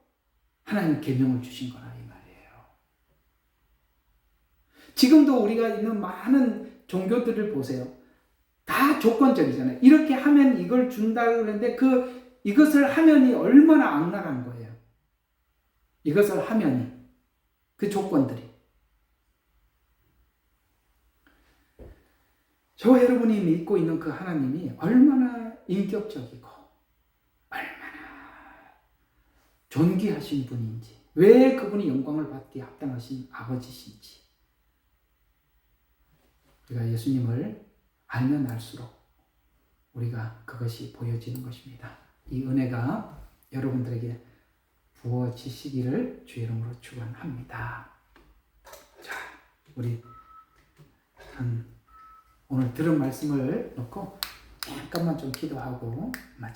하나님 계명을 주신 거라 이 말이에요. 지금도 우리가 있는 많은 종교들을 보세요. 다 조건적이잖아요. 이렇게 하면 이걸 준다 그러는데 이것을 하면이 얼마나 악랄한 거예요. 이것을 하면이 그 조건들이. 저 여러분이 믿고 있는 그 하나님이 얼마나 인격적이고 얼마나 존귀하신 분인지, 왜 그분이 영광을 받기에 합당하신 아버지신지 우리가 예수님을 알면 알수록 우리가 그것이 보여지는 것입니다. 이 은혜가 여러분들에게 부어지시기를 주의 이름으로 축원합니다. 자, 우리 오늘 들은 말씀을 놓고 잠깐만 좀 기도하고 마칩니다.